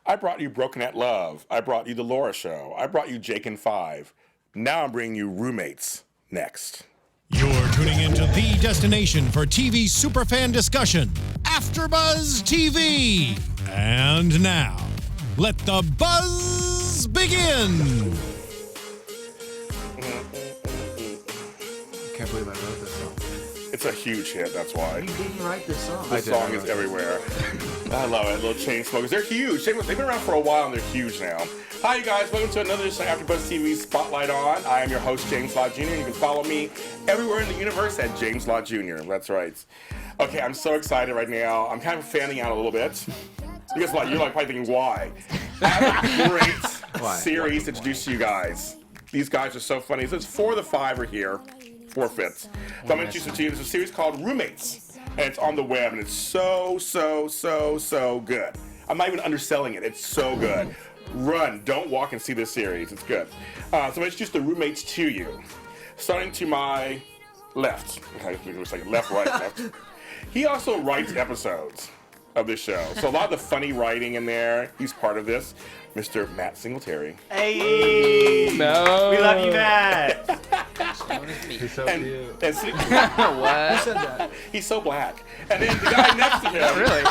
I brought you Broken at Love. I brought you The Laura Show. I brought you Jake and Five. Now I'm bringing you Roommates next. You're tuning into the destination for TV superfan discussion, AFTERBUZZ TV. And now, let the buzz begin. I can't believe I wrote this song. It's a huge hit, that's why. You didn't write this song. This song is everywhere. I love it. Little chain smokers. They're huge. They've been around for a while and they're huge now. Hi, you guys. Welcome to another edition of AfterBuzz TV Spotlight On. I am your host, James Lott Jr. You can follow me everywhere in the universe at James Lott Jr. That's right. Okay, I'm so excited right now. I'm kind of fanning out a little bit. Because what? You're probably thinking, why? I have a great series to introduce to you guys. These guys are so funny. So it's 4 of the 5 are here. 4 fifths. So I'm going to introduce it to you. There's a series called Roommates. And it's on the web. And it's so good. I'm not even underselling it. It's so good. Run. Don't walk and see this series. It's good. So I'm going to introduce the Roommates to you. Starting to my left. Okay, it's like left, right, left. He also writes episodes of this show. So a lot of the funny writing in there, he's part of this. Mr. Matt Singletary. Hey! No. We love you, Matt! He's so cute. What? Who said that? He's so black. And then the guy next to him, Really?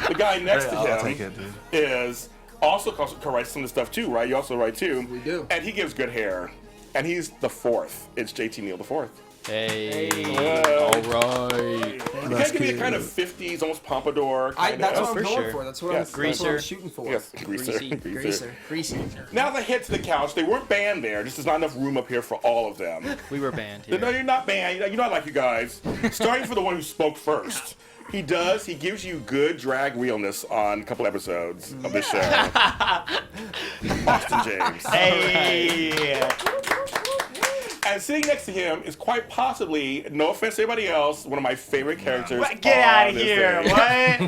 the guy next to I'll him take it, dude. is also co-writes some of the stuff too, right? You also write too. We do. And he gives good hair. And he's the 4th. It's JT Neal the 4th. Hey. Whoa. All right. You kind of give me a kind of 50s, almost pompadour. That's what I'm for going sure. for. That's what Yes. I'm shooting for. Yes, greaser. Greaser. Now they head to the couch. They weren't banned there. Just there's not enough room up here for all of them. We were banned No, here. you're not banned. You know I like you guys. Starting for the one who spoke first. He gives you good drag realness on a couple episodes of this show. Austin James. Hey! And sitting next to him is quite possibly, no offense to anybody else, one of my favorite characters. Get out of on this here!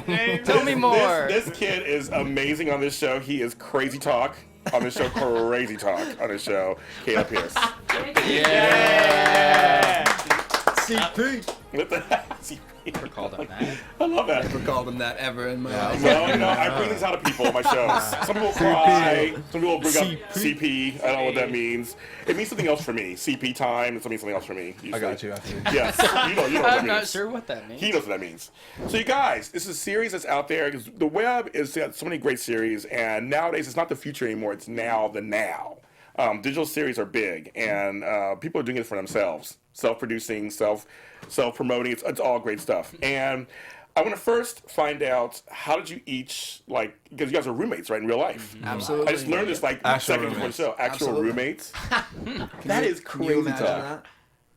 thing. What? Tell me more. This kid is amazing on this show. He is crazy talk on this show. Crazy talk on this show. Caleb Pierce. Yeah. CP. What the heck? Never called him that. I love that. Never called him that ever in my life. No, I bring these out of people on my shows. Some people cry. Some people bring up CP. I don't know what that means. It means something else for me. CP time. It means something else for me. Usually. I got you after. Yes. You know what that I'm not means. sure what that means. He knows what that means. So you guys, this is a series that's out there because the web is got so many great series, and nowadays it's not the future anymore. It's now the now. Digital series are big, and people are doing it for themselves, self-producing, self-promoting. It's all great stuff. And I want to first find out, how did you each, because you guys are roommates, right, in real life? Absolutely. I just learned this Actual seconds before the roommates. show. Actual Absolutely. roommates. That is Can you crazy imagine talk. that?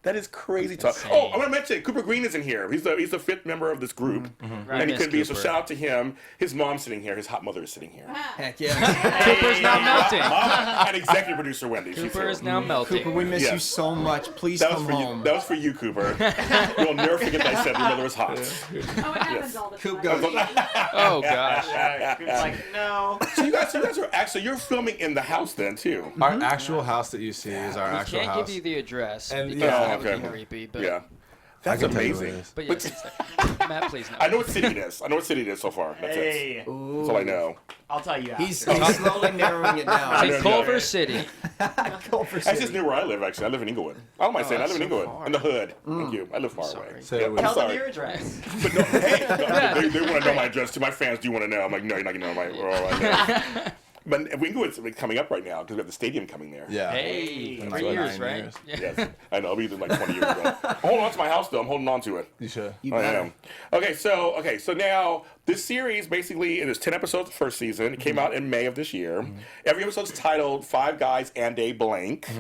That is crazy talk. insane. Oh, I want to mention Cooper Green is in here. He's the 5th member of this group, Right. and he Miss could be. So Cooper. shout out to him. His mom's sitting here. His hot mother is sitting here. Heck yeah. Cooper's now melting. Mom and executive producer Wendy. She's Cooper here. is now melting. Cooper, we miss Yes. you so much. Please That was come for home. you. That was for you, Cooper. You'll never forget that I said your mother was hot. Oh, it happens all the time. Coop goes, Oh gosh. like, no. So you guys are actually you're filming in the house then too. Our actual house that you see is our We actual can't house. give you the address And- because yeah, that would okay. be creepy. But Yeah, that's I can tell you what it amazing. is. but yes, Matt, please no. I know what city it is. I know what city it is so far. That's it. Hey, That's all I know. I'll tell you He's after. slowly narrowing it down. It's Culver City. Culver That's just City. near where I live. Actually, I live in Inglewood. I don't mind saying I live in that's so Inglewood, far. in the hood. Thank you. I live far sorry. away. Say Yeah, it with- I'm Tell them sorry. your address. But no, hey, no, they want to know my address too. My fans do want to know. I'm like, no, you're not going to know where all I live. But Inglewood's coming up right now because we have the stadium coming there. Yeah. Hey, Been 3 like years, 9 right? years. Yeah. Yes, I know. It'll be like 20 years ago. I'm holding on to my house though. I'm holding on to it. You should. You I better. am. Okay, so now this series basically it is 10 episodes the first season. It came out in May of this year. Every episode's titled 5 Guys and a Blank.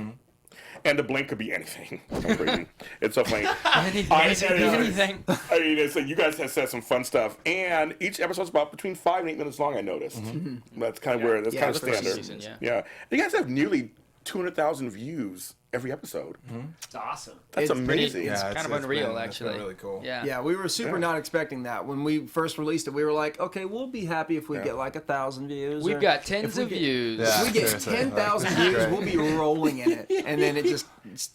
And the blank could be anything. It's so crazy. It's so funny. Anything. I mean, it's, you guys have said some fun stuff, and each episode's about between 5 and 8 minutes long. I noticed. That's kind of where that's Yeah, kind of the first standard. season, yeah. Yeah, you guys have nearly 200,000 views every episode. It's awesome. That's It's pretty- amazing. it's kind of unreal, It's actually. been really cool. Yeah. Yeah, we were super not expecting that. When we first released it, we were like, okay, we'll be happy if we Yeah. get like 1,000 views. We've or got if tens we of get- views. Yeah. If we get Seriously, 10,000 like, views, great. we'll be rolling in it. And then it just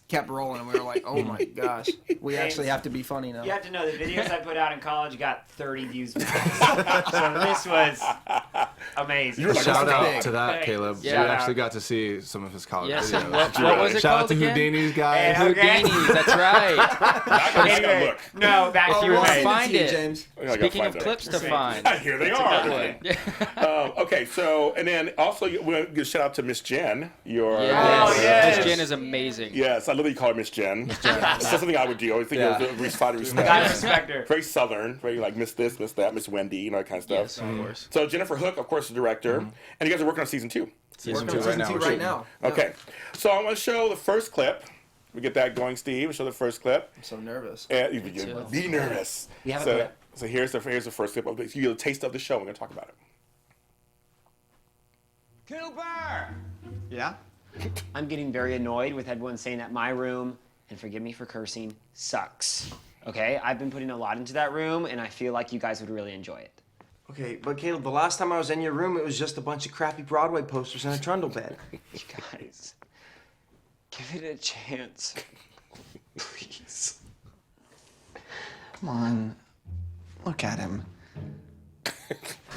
kept rolling, and we were like, oh my gosh, we actually have to be funny now. You have to know the videos I put out in college got 30 views max. So this was amazing. You were like, Shout "What's out big?" to that, Thanks. Caleb. Yeah. We actually got to see some of his college Yes. videos. What was it Shout out called to again? Houdini's guys. Yeah. Okay. Houdinis, that's right. I gotta Anyway, look. no, back Oh, to we'll your send face. Find to you, it. James. I gotta Speaking find of that. clips to find. Here they Good are. one. Okay, so and then also we want to give a shout out to Miss Jen. Your Yes. yes. Miss Jen is amazing. yes, I love that you call her Miss Jen. It's something I would do. I would think Yeah. it was a sign of respect. Gotta respect her. Very Southern, very like Miss this, Miss that, Miss Wendy, you know, that kind of stuff. Yes, of course. So Jennifer Hook, of course, the director, and you guys are working on season 2. Season Working 2 on right season now. 2 right now. Yeah. Okay, so I'm going to show the first clip. We get that going, Steve. We'll show the first clip. I'm so nervous. And you too. be nervous. We have a so, clip. so here's the first clip of this. You get a taste of the show. We're going to talk about it. Cooper! Yeah? I'm getting very annoyed with everyone saying that my room, and forgive me for cursing, sucks. Okay? I've been putting a lot into that room, and I feel like you guys would really enjoy it. Okay, but Caleb, the last time I was in your room, it was just a bunch of crappy Broadway posters and a trundle bed. You guys, give it a chance. Please. Come on, look at him.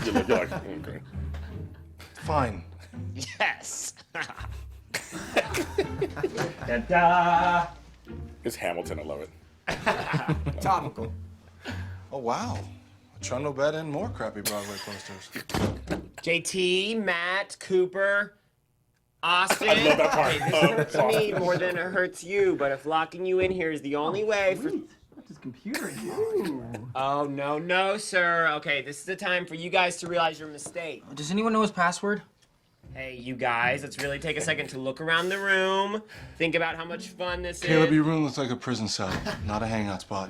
You're like, okay. Fine. Yes! Da-da! It's Hamilton. I love it. Topical. Oh, wow. A trundle bed and more crappy Broadway posters. JT, Matt, Cooper, Austin. I love that part. Hey, this hurts me more than it hurts you, but if locking you in here is the only way for... His computer. Oh, no, sir. Okay, this is the time for you guys to realize your mistake. Does anyone know his password? Hey, you guys, let's really take a second to look around the room. Think about how much fun this Caleb, is. your room looks like a prison cell, not a hangout spot.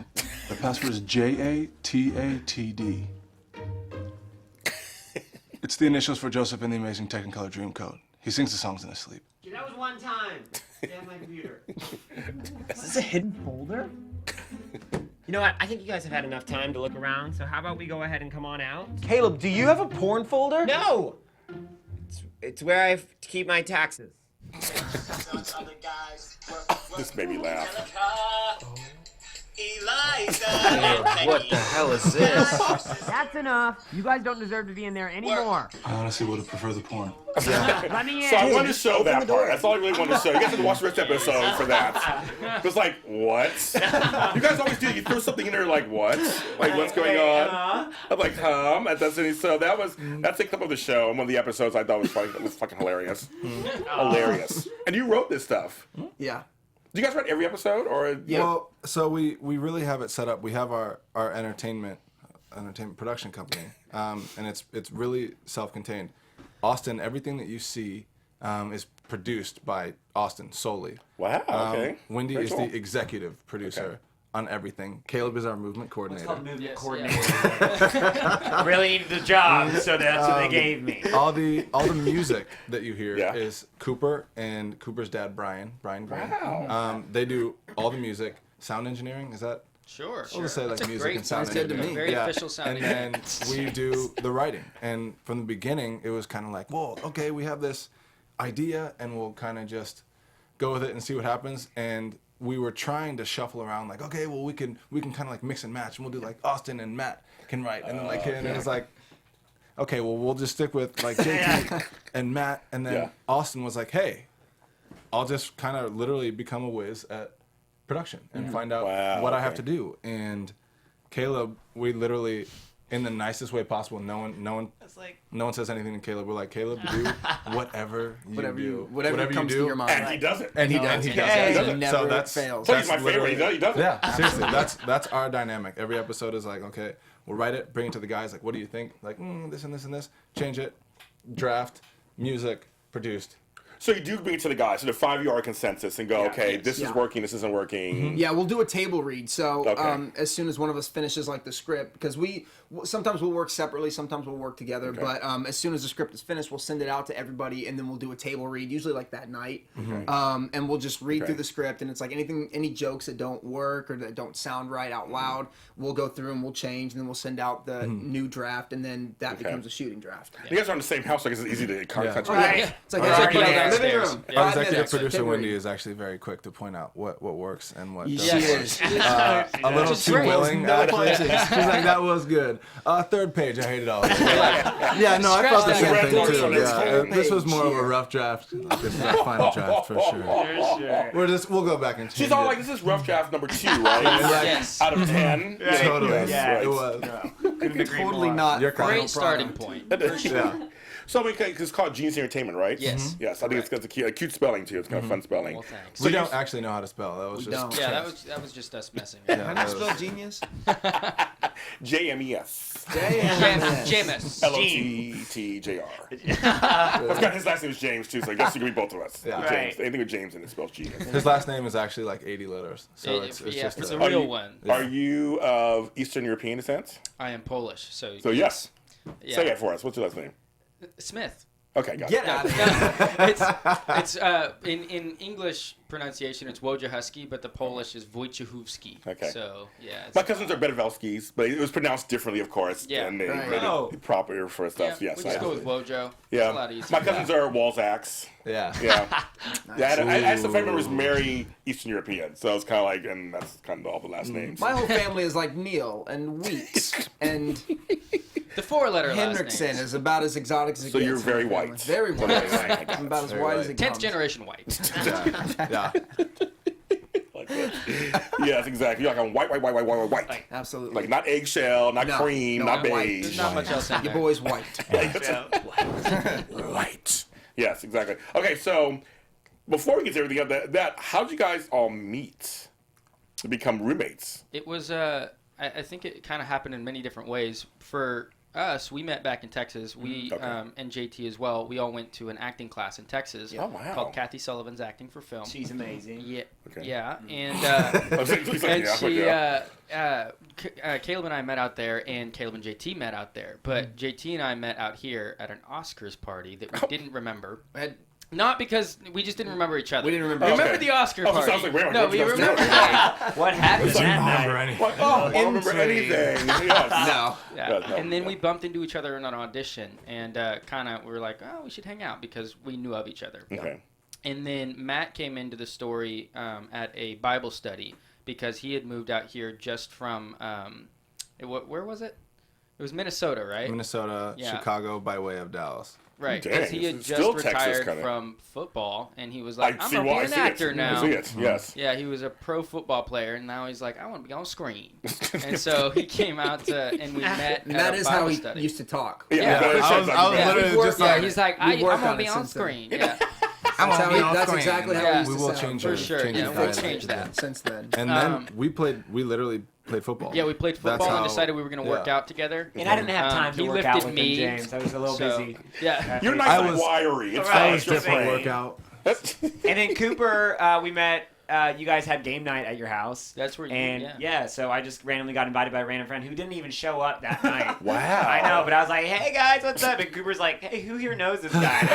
The password is JATATD. It's the initials for Joseph and the Amazing Technicolor Dreamcoat. He sings the songs in his sleep. That was one time. Damn my computer. Is this a hidden folder? You know what? I think you guys have had enough time to look around, so how about we go ahead and come on out? Caleb, do you have a porn folder? No! It's where I keep my taxes. This made me laugh. What the hell is this? That's enough. You guys don't deserve to be in there anymore. I honestly would have preferred the porn. Let me in. So I wanted to show that part. That's all I really wanted to show. You guys have to watch the rest of the episode for that. It was like, what? You guys always do. You throw something in there like, what? Like, what's going on? I'm like, That doesn't. So that's a clip of the show. And one of the episodes I thought was funny. It was fucking hilarious. Hilarious. And you wrote this stuff. Yeah. Do you guys write every episode, or Yeah. Well, so we really have it set up. We have our entertainment production company, and it's really self-contained. Austin, everything that you see is produced by Austin solely. Wow, okay. Wendy Very is cool. the executive producer Okay. on everything. Caleb is our movement coordinator. movement coordinator. Really needed the job, so that's what they gave me. All the music that you hear Yeah. is Cooper and Cooper's dad, Brian Green. Wow. They do all the music. Sound engineering, is that? Sure. We'll just say like That's a music great and sound sounds good to engineering. me. Very official sounding. And then we do the writing. And from the beginning, it was kind of like, well, okay, we have this idea, and we'll kind of just go with it and see what happens. And we were trying to shuffle around, like, okay, well, we can kind of like mix and match, and we'll do like Austin and Matt can write, and then and then it's like, okay, well, we'll just stick with like JT and Matt, and then Yeah. Austin was like, hey, I'll just kind of literally become a whiz at production and find out Wow, what I have okay. to do. And Caleb, we literally, in the nicest way possible, no one says anything to Caleb. We're like, Caleb, do whatever you do. Whatever comes you to do. your mind. And he does it. And he does. He does it. Never So that's fails. So he's my favorite. literally- He does it. Yeah, seriously, that's our dynamic. Every episode is like, okay, we'll write it, bring it to the guys. Like, what do you think? Like, this and this and this. Change it. Draft. Music. Produced. So you do bring it to the guys, so the 5 of you are a consensus and go, okay, this is working, this isn't working. Yeah, we'll do a table read. So Okay. as soon as one of us finishes like the script, because sometimes we'll work separately, sometimes we'll work together. Okay. But as soon as the script is finished, we'll send it out to everybody, and then we'll do a table read, usually like that night. And we'll just read through the script, and it's like any jokes that don't work or that don't sound right out loud, we'll go through and we'll change, and then we'll send out the new draft, and then that becomes a shooting draft. You guys are in the same house, so I guess it's easy to concentrate. Right. It's like Already living downstairs. room. Yeah. Our 5 executive minutes, producer table Wendy read. is actually very quick to point out what works and what She doesn't. is. A little is too great. willing. Actually. She's like, that was good. Third page, I hated all of it. Yeah, no, I felt the Scratch same that. thing too. Red Yeah, Third this was page more of a here. rough draft. This is our final draft for sure. We'll go back and change She's all it. like, this is rough draft number 2, right? Yes. Out of 10. Totally. Yes, Yeah. right. It was. Couldn't agree Totally more. not. You're final Great starting product. point. Yeah. So it's called Genius Entertainment, right? Yes. Yes, I think it's got a cute spelling too. It's kind of fun spelling. Well, thanks. We don't actually know how to spell. That was We just. don't. Yeah, that was just us messing. Yeah, How do that you was- spell genius? JMES. James. LOTTJR. I've got his last name is James too, so I guess it could be both of us. Yeah. James. Right. Anything with James in it spells genius. His last name is actually like 80 letters. So Yeah, it's yeah, just for a- the Are real you- one. Are you of Eastern European descent? I am Polish, so Yes. yeah. Say it for us. What's your last name? Smith. Okay, got Get it. out of here. It's in English pronunciation it's Wojciechowski, but the Polish is Wojciechowski. Okay. So yeah. My cousins are Benevelskis, but it was pronounced differently, of course. Yeah. And they Right. made Oh. it proper for stuff. Yeah, Yes. we just go with Wojo. Yeah. It's a lot easier. My cousins are Walzacks. Yeah. Yeah. Yeah, I had some family members marry Eastern European, so it's kind of like, and that's kind of all the last names. My whole family is like Neil and Weeks and The 4-letter last Henriksen names. is about as exotic as it So gets. you're in very my family. white. Very white. I'm about as Very white as white. it 10th comes. generation white. Yeah. Like that. Yes, exactly. You're like I'm white. Absolutely. Like not eggshell, not No, cream, no, not I'm white. beige. There's not much else in Your there. boy's white. White. Yes, exactly. Okay, so before we get to everything else, that how did you guys all meet to become roommates? It was I think it kind of happened in many different ways. For us, we met back in Texas. We Okay. and JT as well. We all went to an acting class in Texas Oh, wow. called Kathy Sullivan's Acting for Film. She's amazing. Yeah, Okay. yeah, and I was like, and yeah, she, yeah. Caleb and I met out there, and Caleb and JT met out there. But JT and I met out here at an Oscars party that we didn't remember. Not because we just didn't remember each other. We didn't remember. We Okay. remember the Oscar Oh, so party. sounds like, wait a minute, no, what's we that remember. story? What happened that Remember night? anything. Like, oh, I don't remember Intrigue. anything. Yes. No. Yeah. Yeah, no, And then no. we bumped into each other in an audition, and kind of we were like, oh, we should hang out because we knew of each other. Okay. And then Matt came into the story at a Bible study because he had moved out here just from where was it? It was Minnesota, right? Minnesota, Yeah. Chicago by way of Dallas. Right, Dang, because he had it's just still Texas retired kinda. from football, and he was I like, "I'm see gonna why. be I an see actor it. now." I see it. Yes. Yeah, he was a pro football player, and now he's like, "I want to be on screen." And so he came out to, and we met. And at that a is Bible how he study. used to talk. Yeah, but it I sounds was like- Yeah, literally we've just worked- Yeah, like, he's like, we work I'm gonna on be it on since then. screen. Yeah, That's exactly how Yeah. he used we to will sound. change for it. sure. Change Yeah, the we'll dialect. change that. Since then. And then we literally played football. Yeah, we played That's football and how- decided we were going to work yeah. out together. And I didn't have time to he work out lifted with me, him, James. I was a little so, busy. Yeah. You're nice I and was- wiry. It's Right. fine. That was You're different fine. workout. And then Cooper, we met. You guys had game night at your house. That's where you, And yeah. so I just randomly got invited by a random friend who didn't even show up that night. Wow. I know, but I was like, "Hey guys, what's up?" And Cooper's like, "Hey, who here knows this guy?" And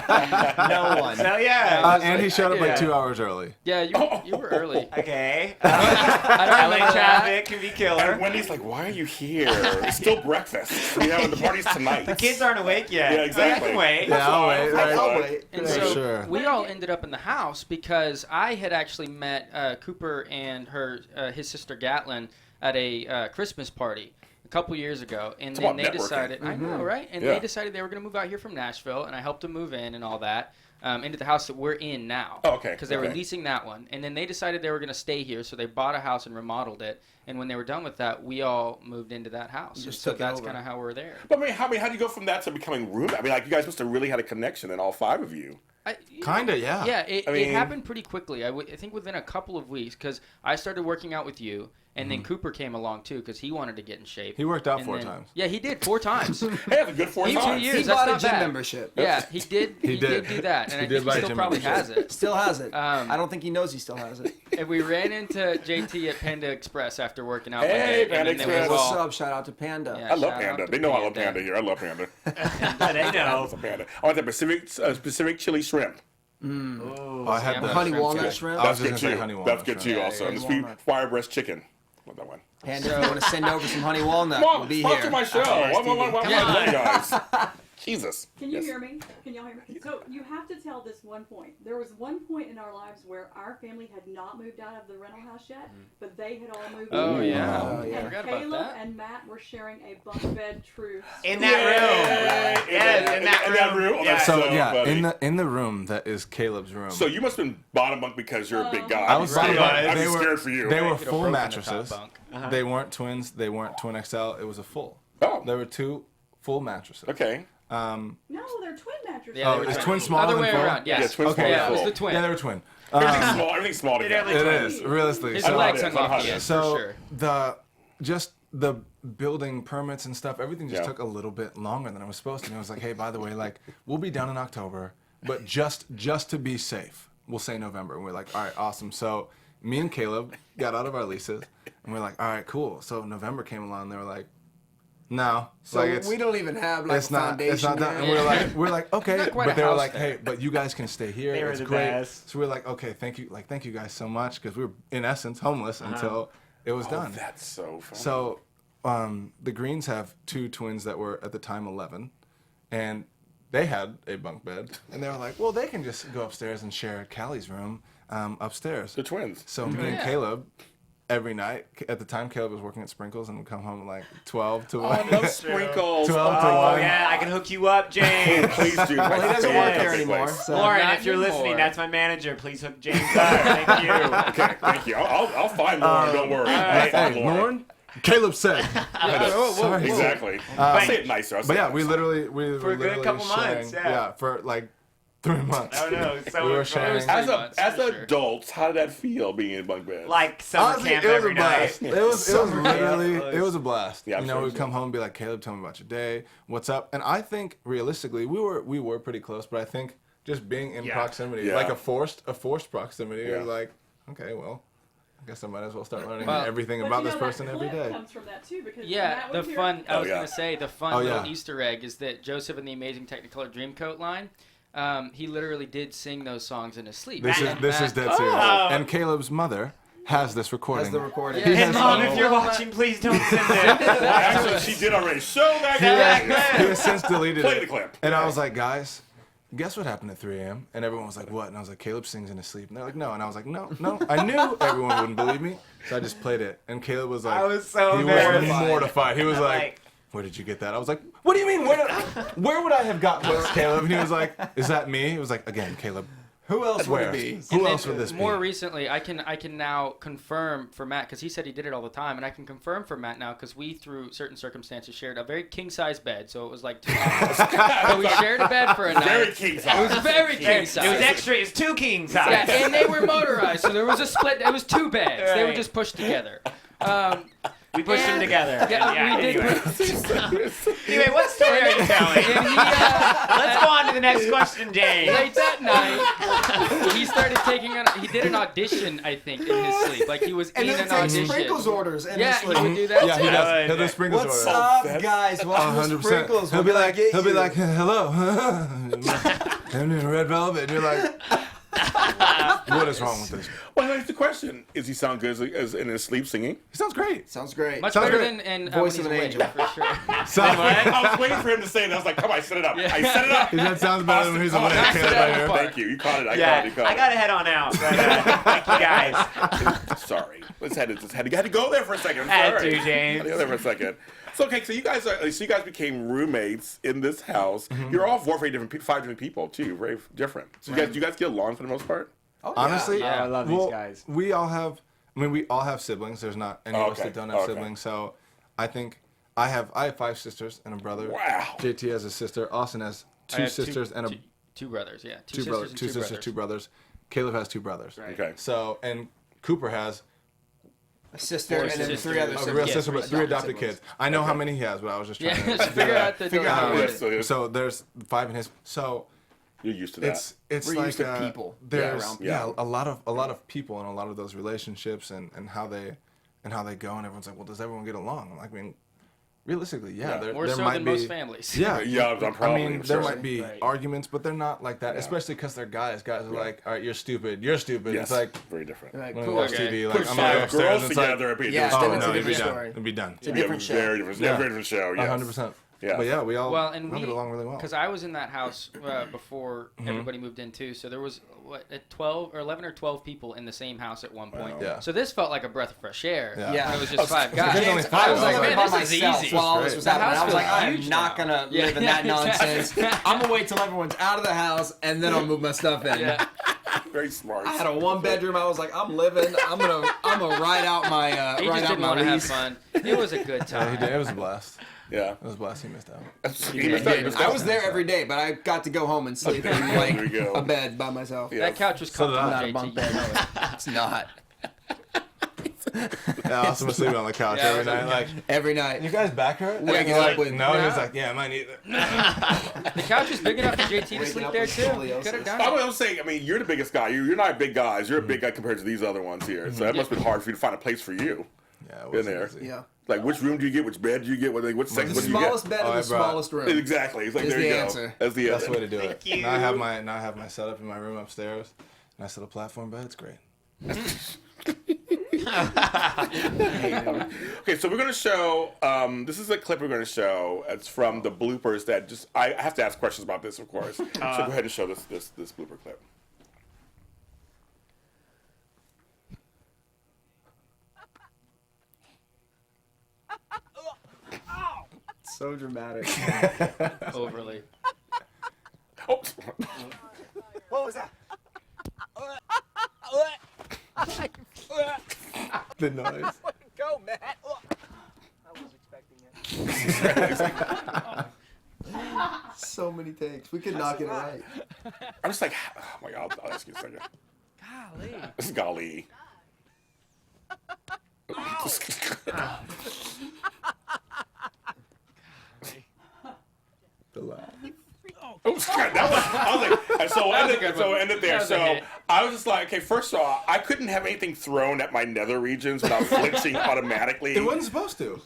I'm like, No one. so yeah. And he showed up yeah. like 2 hours early. Yeah, you were early. Okay. I don't LA remember that. traffic can be killer. And Wendy's like, "Why are you here? It's still breakfast. We have the party's tonight." The kids aren't awake yet. Yeah, exactly. I can wait. Yeah, I'll wait. That's Right. fine. wait. And For so sure. we all ended up in the house because I had actually met Cooper and his sister Gatlin at a Christmas party a couple years ago, and It's then about they networking. decided, I know, right? And Yeah. they decided they were going to move out here from Nashville, and I helped them move in and all that. Into the house that we're in now. Oh, okay, Because they were okay. leasing that one. And then they decided they were going to stay here, so they bought a house and remodeled it. And when they were done with that, we all moved into that house. You just so took it that's over. kind of how we're there. But how do you go from that to becoming roommate? I mean, like you guys must have really had a connection, and all 5 of you. Kinda, yeah. Yeah, I mean- it happened pretty quickly. I think within a couple of weeks, because I started working out with you, And then Cooper came along too because he wanted to get in shape. He worked out And 4 then- times. Yeah, he did 4 times. Hey, that's a good 4 2 times. years. He That's bought a not gym bad. membership. Yeah, he did. He did do that, and He I did think buy he a still gym probably membership. has it. Still has it. Um, I don't think he knows he still has it. And we ran into JT at Panda Express after working out. one Hey, day, and Panda then there Express. was What's all- up? Shout out to Panda. Yeah, I love shout out Panda. to They know I love Panda here. I love Panda. They I know. love Panda. I want that Pacific chili shrimp. Oh, I had Yeah, the Honey shrimp walnut too. shrimp. I was That's just good gonna say too. honey walnut That's good shrimp. too. Yeah, Also, yeah, and the sweet walnut. fire breast chicken. Love that one. Panda, if you want to send over some honey walnut, Come on, we'll be sponsor here. my show. What am I doing, guys? Jesus. Can you Yes. hear me? Can y'all hear me? So you have to tell this one point. There was one point in our lives where our family had not moved out of the rental house yet, but they had all moved Oh in. yeah, Oh, I yeah. And forgot about Caleb that. and Matt were sharing a bunk bed truce. In that room. Yes, in that room. Oh, Yeah. that's So so yeah, funny. in the room that is Caleb's room. So you must have been bottom bunk because you're a big guy. I was I'd be bottom scared- bunk. I'd be They were- scared for you. They were Could've full broken the top mattresses. bunk. They weren't twins. They weren't twin XL. It was a full. Oh, There were 2 full mattresses. okay. No, they're twin mattresses. Yeah, Oh, they were is twin. twin smaller Other than way full? around. Yes. Yeah, twin Okay, smaller Yeah, it than was full. the twin. Yeah, they were twin. Everything's small. Everything's small together. It is realistically. His So, legs it. hung off I the know end so for sure. the building permits and stuff, everything just Yeah. took a little bit longer than it was supposed to. And it was like, hey, by the way, like we'll be done in October, but just to be safe, we'll say November. And we're like, all right, awesome. So me and Caleb got out of our leases, and we're like, all right, cool. So November came along, and they were like, no, So like we don't even have like a it's not foundation. done. And here. we're like okay, Not quite but a they were house like, there. hey, but you guys can stay here. They were It's the great. best. So we're like, okay, thank you guys so much, because we were in essence homeless until it was Oh, done. that's so funny. So the Greens have 2 twins that were at the time 11, and they had a bunk bed, and they were like, well, they can just go upstairs and share Callie's room upstairs. the twins. So me and Yeah. Caleb, every night, at the time Caleb was working at Sprinkles, and would come home at like 12 to Oh, I 1. love sprinkles. 12 to Oh, 1. yeah, I can hook you up, James. Please do. Well, he doesn't work there Yes. anymore. So. Lauren, Not if you're anymore. listening, that's my manager. Please hook James up. Thank you. Okay, thank you. I'll find Lauren. Don't worry. I'll Hey, find Lauren? Caleb said. Sorry. Exactly. I'll say it nicer. I'll say But yeah, it we nicer. literally For a good literally couple sharing- months, yeah. for like 3 months. Oh, no, so we were much fun. sharing. It was As 3 months, as for sure. adults, how did that feel being in bunk beds? Like summer Honestly, camp it was every a blast. night. It was Summer camp literally was- it was a blast. Yeah, I'm you know, sure we'd so. come home and be like, Caleb, tell me about your day. What's up? And I think realistically, we were pretty close, but I think just being in Yeah. proximity, Yeah. like a forced proximity, Yeah. you're like, okay, well, I guess I might as well start learning Well- everything But about you this know, that person every clip day. comes from that too, because Yeah, Matt the was here. fun. I was yeah. gonna say the fun Oh, little yeah. Easter egg is that Joseph in the Amazing Technicolor Dreamcoat line. He literally did sing those songs in his sleep. This And is Matt- dead serious. Oh. And Caleb's mother has this recording. Has the recording. Yeah. And Mom, Oh. if you're watching, please don't send it. Well, actually, she did already. Show that He guy. has since deleted Play it. the clip. And I was like, guys, guess what happened at 3 a.m.? And everyone was like, what? And I was like, Caleb sings in his sleep. And they're like, no. And I was like, no. I knew everyone wouldn't believe me. So I just played it. And Caleb was like, I was so he embarrassed. was mortified. He was I'm like, like- where did you get that? I was like, what do you mean? Where would I have gotten this, Caleb? And he was like, is that me? He was like, again, Caleb. Who else would Where? it be? Who And else then would this be? More recently, I can now confirm for Matt because he said he did it all the time, and I can confirm for Matt now because we, through certain circumstances, shared a very king size bed. So it was like 2 hours. So we shared a bed for a night. Very king It size. was very king size. It was extra. It's 2 king size. Yeah, and they were motorized, so there was a split. It was 2 beds. They were Right. just pushed together. We pushed them And- together. Yeah, we did. Anyway, what story are you telling? And he, Let's go on to the next question, James. late that night, he started taking on. He did an audition, I think, in his sleep. Like he was And in then an take audition. Sprinkles orders and Yeah, just he like, would do that Yeah, too. he Oh, does. He'll do yeah. sprinkles what's order. up, guys? Welcome to Sprinkles. He'll be like, "Get he'll be you." like, hello. I'm in red velvet. And you're like, what is wrong with this? Well, here's the question: is he sound good as in his sleep singing? He sounds great. Sounds great. Much Sounds better great. than Voice when of he's an awake, angel. for sure. I was waiting for him to say it. I was like, "Come on, I set it up. I set it up." That sounds better than when he's Austin, awake. come on, Caleb, I right here. Thank you. You caught it. I Yeah, caught it. You caught I it. gotta head on out. But, thank you guys. Sorry. Had to go there for a second. I'm Had sorry. to, James. Had to go there for a second. So okay, so you guys became roommates in this house. You're all 5 different people too, very different. So do you guys get along for the most part? Oh, yeah. Honestly, Yeah. I love well, these guys. we all have siblings. There's not any of us Okay. that don't have Okay. siblings. So I think I have 5 sisters and a brother. Wow. JT has a sister. Austin has I 2 have sisters and a two brothers. Yeah, two brothers. 2 sisters, 2 brothers. Caleb has 2 brothers. Right. Okay. So and Cooper has A sister and then sisters. 3 other A siblings. real Yeah, sister, but 3 adopted siblings. kids. I know how many he has, but I was just trying Yeah, to figure out the Figure out how dynamic. many. So there's 5 in his. So You're used to that. it's We're like used to people. There's around people. a lot of people and a lot of those relationships and how they go, and everyone's like, well, does everyone get along? I mean, realistically, yeah, there More so might than be most families. Yeah, Yeah, I'm I probably mean, sure. there might be Right. arguments, but they're not like that, especially because they're guys. Guys are like, all right, you're stupid. Yes. It's like very different. Like, when we cool. watch Okay. TV, like Put I'm gonna go 5 upstairs. girls It's like, together. It'd be a Yeah, different then oh it's no, a it'd be different done. story. It'd be done. It's a different show. Very different. Yeah. Very different show. Yes. 100%. Yeah. But yeah, we all Well, and get along really well. because I was in that house before everybody moved in too. So there was 12 or 11 or 12 people in the same house at one point. Yeah. So this felt like a breath of fresh air. Yeah. Yeah. And it was just 5 There's guys. only I 5. was like, man, living by this is myself easy. while all this was The happening. I house was like, feels I am huge not now. gonna Yeah, live in that yeah, nonsense. I'm gonna wait till everyone's out of the house and then I'll move my stuff in. Yeah. Very smart. I had a 1-bedroom. I was like, I'm living. I'm gonna ride out my He ride just out didn't my want to have lease. fun. It was a good Yeah, he time. did. It was a blast. Yeah. It was a blast. He missed out. He missed out. He missed I out. was there every day, but I got to go home and sleep in There like we go. a bed by myself. Yeah. That couch was So did I. comfortable, Not a bunk JT. bed. You know it. It's not. Yeah, Austin was sleeping on the couch Yeah, every it was night. Like, Every night. you guys back hurt? Waking And up like, with- no. He was No. like, yeah, mine either. The couch is big enough for JT to Waking sleep up there with too. scoliosis. Could have done I it. was saying, I mean, you're the biggest guy. You're not big guys. You're a big guy compared to these other ones here. So that must have been hard for you to find a place for you. Yeah, it In was there. easy. Yeah. Like, which room do you get? Which bed do you get? What section The do you get? smallest bed Oh, in I the brought- smallest room. Exactly. It's like, Is there you the go. answer. That's the That's the way other. to do it. Now I have my setup in my room upstairs, and I set a platform bed. It's great. Okay, so we're going to show, this is a clip we're going to show. It's from the bloopers that just, I have to ask questions about this, of course. So go ahead and show this blooper clip. So dramatic. Overly. Oh, What was that? The noise. Go, Matt. I was expecting it. So many takes. We could not get it right. I'm just like, oh my God, I'll ask you a second. Golly. This is golly. The laugh. Oh, God, that was, I was like, and so we'll end it there. That was a So hit. I was just like, okay, first of all, I couldn't have anything thrown at my nether regions without flinching automatically. It wasn't supposed to.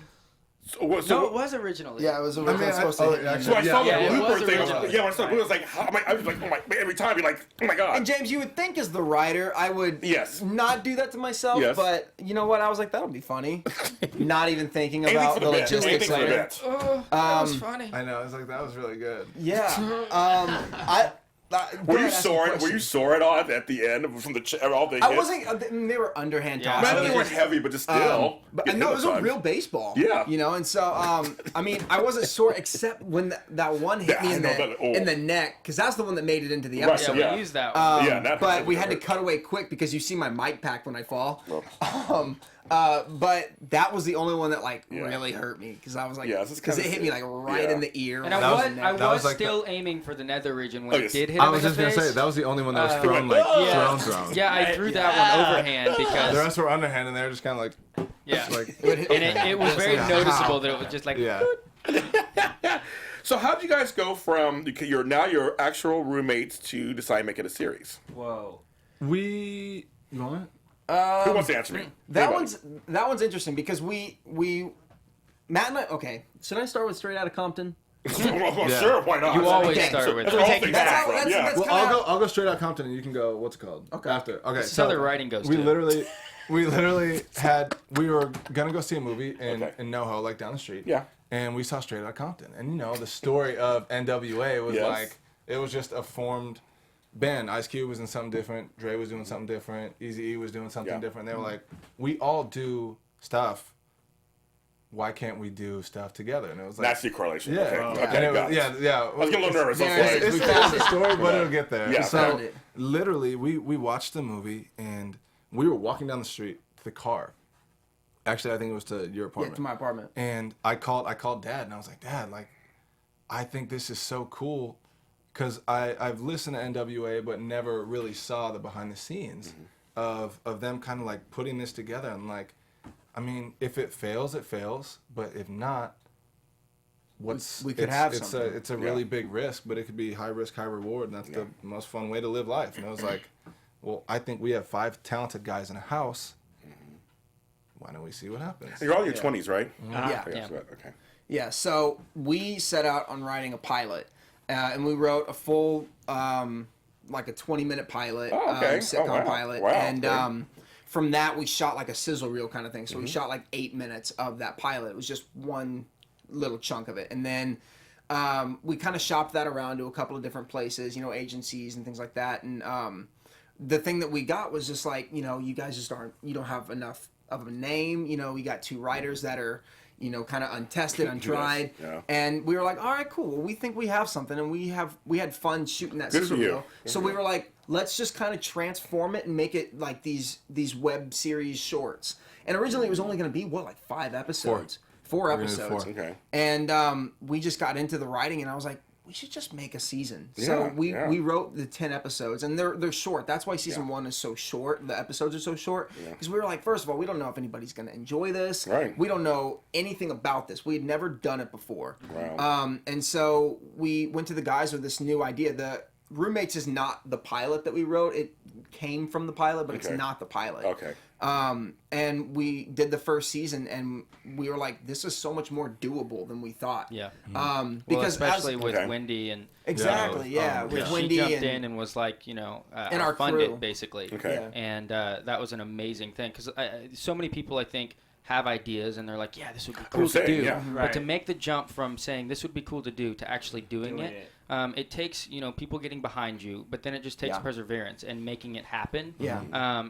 So No, it was originally. Yeah, it was I mean, originally supposed to hit. actually, So I saw Yeah, it the was blooper thing. originally. Yeah, when I saw the blooper, I was like, I was like, oh my, every time you're like, oh my God. And James, you would think as the writer, I would Yes. not do that to myself, Yes. but you know what? I was like, that'll be funny. Not even thinking Anything about for the the bet. logistics Anything for the later. bet. Oh, that was funny. I know. It's like that was really good. Yeah. Were you sore? Were you sore at all at the end from all the hits? I wasn't. They were underhand Yeah. tosses. I know they weren't heavy, but just still. But get no, hit it was a a ton. real baseball. Yeah. You know, and so I mean, I wasn't sore except when that one hit Yeah, me I in know the that- oh. in the neck because that's the one that made it into the Right, episode. Yeah, yeah. we used that one. Yeah, that But we had to hurt. cut away quick because you see my mic pack when I fall. Oh. But that was the only one that like Yeah. really hurt me because I was like, Yeah, this is because it kinda hit me sick. like right Yeah. in the ear. And right That was- in the I neck. that was was like the- still aiming for the nether region when Oh, it yes. did hit I him was in just the gonna face. say that was the only one that was Uh, thrown like yeah. thrown. Yeah, I threw that one overhand The because rest were underhand, and they were just kind of like, yeah, like and it was very Yeah. noticeable that it was just like yeah. So how did you guys go from your actual roommates to decide to make it a series? Whoa. We what? Who wants to answer me? That Anybody. one's interesting because we Matt and I. Okay, should I start with Straight Outta Compton? Well, Yeah. sure, why not? You always Okay, start with. That's where all Take things That's come how- from. that's- Yeah. that's- Well, I'll go straight out Compton, and you can go. What's it called? Okay. After. Okay. This is how the writing goes. We too. literally we were gonna go see a movie in Okay. NoHo, like down the street. Yeah. And we saw Straight Outta Compton, and you know the story of NWA was Yes. like it was just a formed band. Ice Cube was in something different. Dre was doing something different. Eazy-E was doing something Yeah. different. They were like, we all do stuff. Why can't we do stuff together? And it was like, That's the correlation. yeah, Okay. and Okay. it got was, it. yeah. I was getting a little nervous. I was There it like, is. It's We found a story, but it'll get there. Yeah. So Found it. literally, we watched the movie and we were walking down the street to the car. Actually, I think it was to your Yeah, apartment. to my apartment. And I called Dad, and I was like, Dad, like, I think this is so cool, because I've listened to NWA, but never really saw the behind the scenes of them kind of like putting this together, and like, I mean, if it fails, it fails. But if not, we could have something. It's a really big risk, but it could be high risk, high reward, and that's the most fun way to live life. And it was like, well, I think we have 5 talented guys in a house. Why don't we see what happens? You're all in your 20s, right? Yeah. Okay. Yeah, so we set out on writing a pilot, and we wrote a full, like a 20-minute pilot, sitcom pilot, and from that we shot like a sizzle reel kind of thing. So we shot like 8 minutes of that pilot. It was just one little chunk of it, and then we kind of shopped that around to a couple of different places, agencies and things like that, and the thing that we got was just like, you guys just you don't have enough of a name, we got 2 writers that are kind of untested, untried, and we were like, all right, cool. Well, we think we have something, and we had fun shooting that sizzle reel. So we were like, let's just kind of transform it and make it like these web series shorts. And originally it was only going to be like 5 episodes, 4 episodes. Okay. And we just got into the writing, and I was like, we should just make a season. So we wrote the 10 episodes, and they're short. That's why season 1 is so short. The episodes are so short because we were like, first of all, we don't know if anybody's going to enjoy this. Right. We don't know anything about this. We had never done it before. Wow. And so we went to the guys with this new idea. The Roommates is not the pilot that we wrote. It came from the pilot, but it's not the pilot. Okay. And we did the first season, and we were like, this is so much more doable than we thought. Yeah. Because especially with Wendy and exactly, with Wendy she jumped in and was like, and our funded crew. basically. Okay. Yeah. And that was an amazing thing because so many people I think have ideas and they're like, yeah, this would be cool to do. Yeah. But to make the jump from saying this would be cool to do to actually doing it. It takes people getting behind you, but then it just takes perseverance and making it happen. Yeah.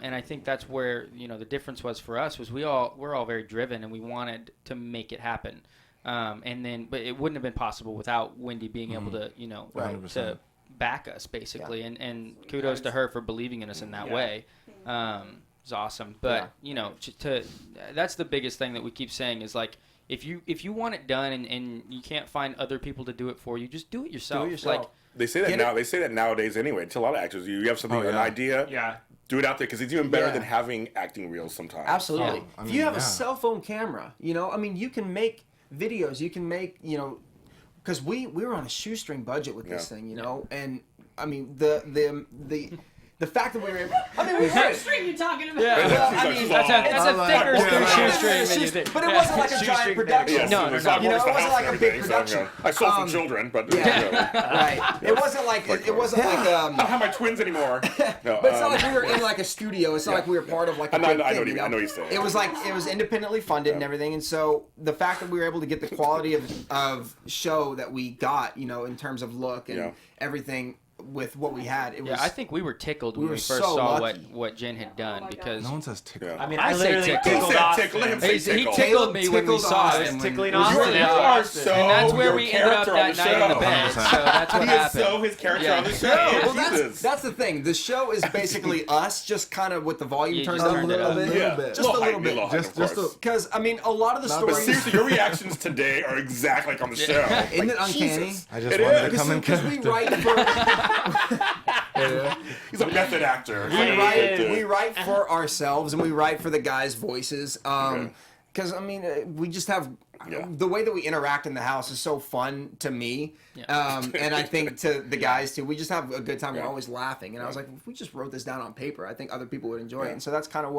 And I think that's where the difference was for us was we're all very driven and we wanted to make it happen. But it wouldn't have been possible without Wendy being able to to back us basically, and kudos to her for believing in us in that way. It's awesome, but that's the biggest thing that we keep saying is like. If you want it done and you can't find other people to do it for you, just do it yourself. Like they say that now. They say that nowadays anyway. To a lot of actors, you have something, an idea, do it out there because it's even better than having acting reels sometimes. Absolutely. If you have a cell phone camera, you can make videos. You can make because we were on a shoestring budget with this thing, and I mean the fact that we were able... What string you talking about? Yeah. That's a thicker shoestring than you think. But it wasn't like a giant production. Yes, No, it was no, not no. worse It than wasn't house like and a big everything, production. I sold some children, but... Right. It wasn't like... It wasn't like... I don't have my twins anymore. No, But it's not like we were in like a studio. It's not like we were part of like a big thing. I know what you're saying. It was like it was independently funded and everything, and so the fact that we were able to get the quality of show that we got, in terms of look and everything with what we had, it was. Yeah, I think we were tickled when we first saw what Jen had done because No one says tickled. I mean, I I say literally tickled. tickled He said Austin. tickle. Let him say he tickle. tickled me when we saw it. Tickling You Austin. are so And that's where your we ended up character that on the night in the show. bed. So that's what He is happened. so his character Yeah. on the show. Well, Jesus. that's the thing. The show is basically us, just kind of with the volume You turned just up a turned it little up. bit. Yeah. Just a little bit. Just Because I mean, a lot of the Not But stories. seriously, your reactions today are exactly like on the show. Isn't it uncanny? Jesus. I just It wanted is. to come in Because we character. write for He's a method actor. we write for ourselves and we write for the guys' voices. Because I mean, we just have the way that we interact in the house is so fun to me, and I think to the guys too. We just have a good time. We're always laughing, and I was like, if we just wrote this down on paper, I think other people would enjoy it. And so that's kind of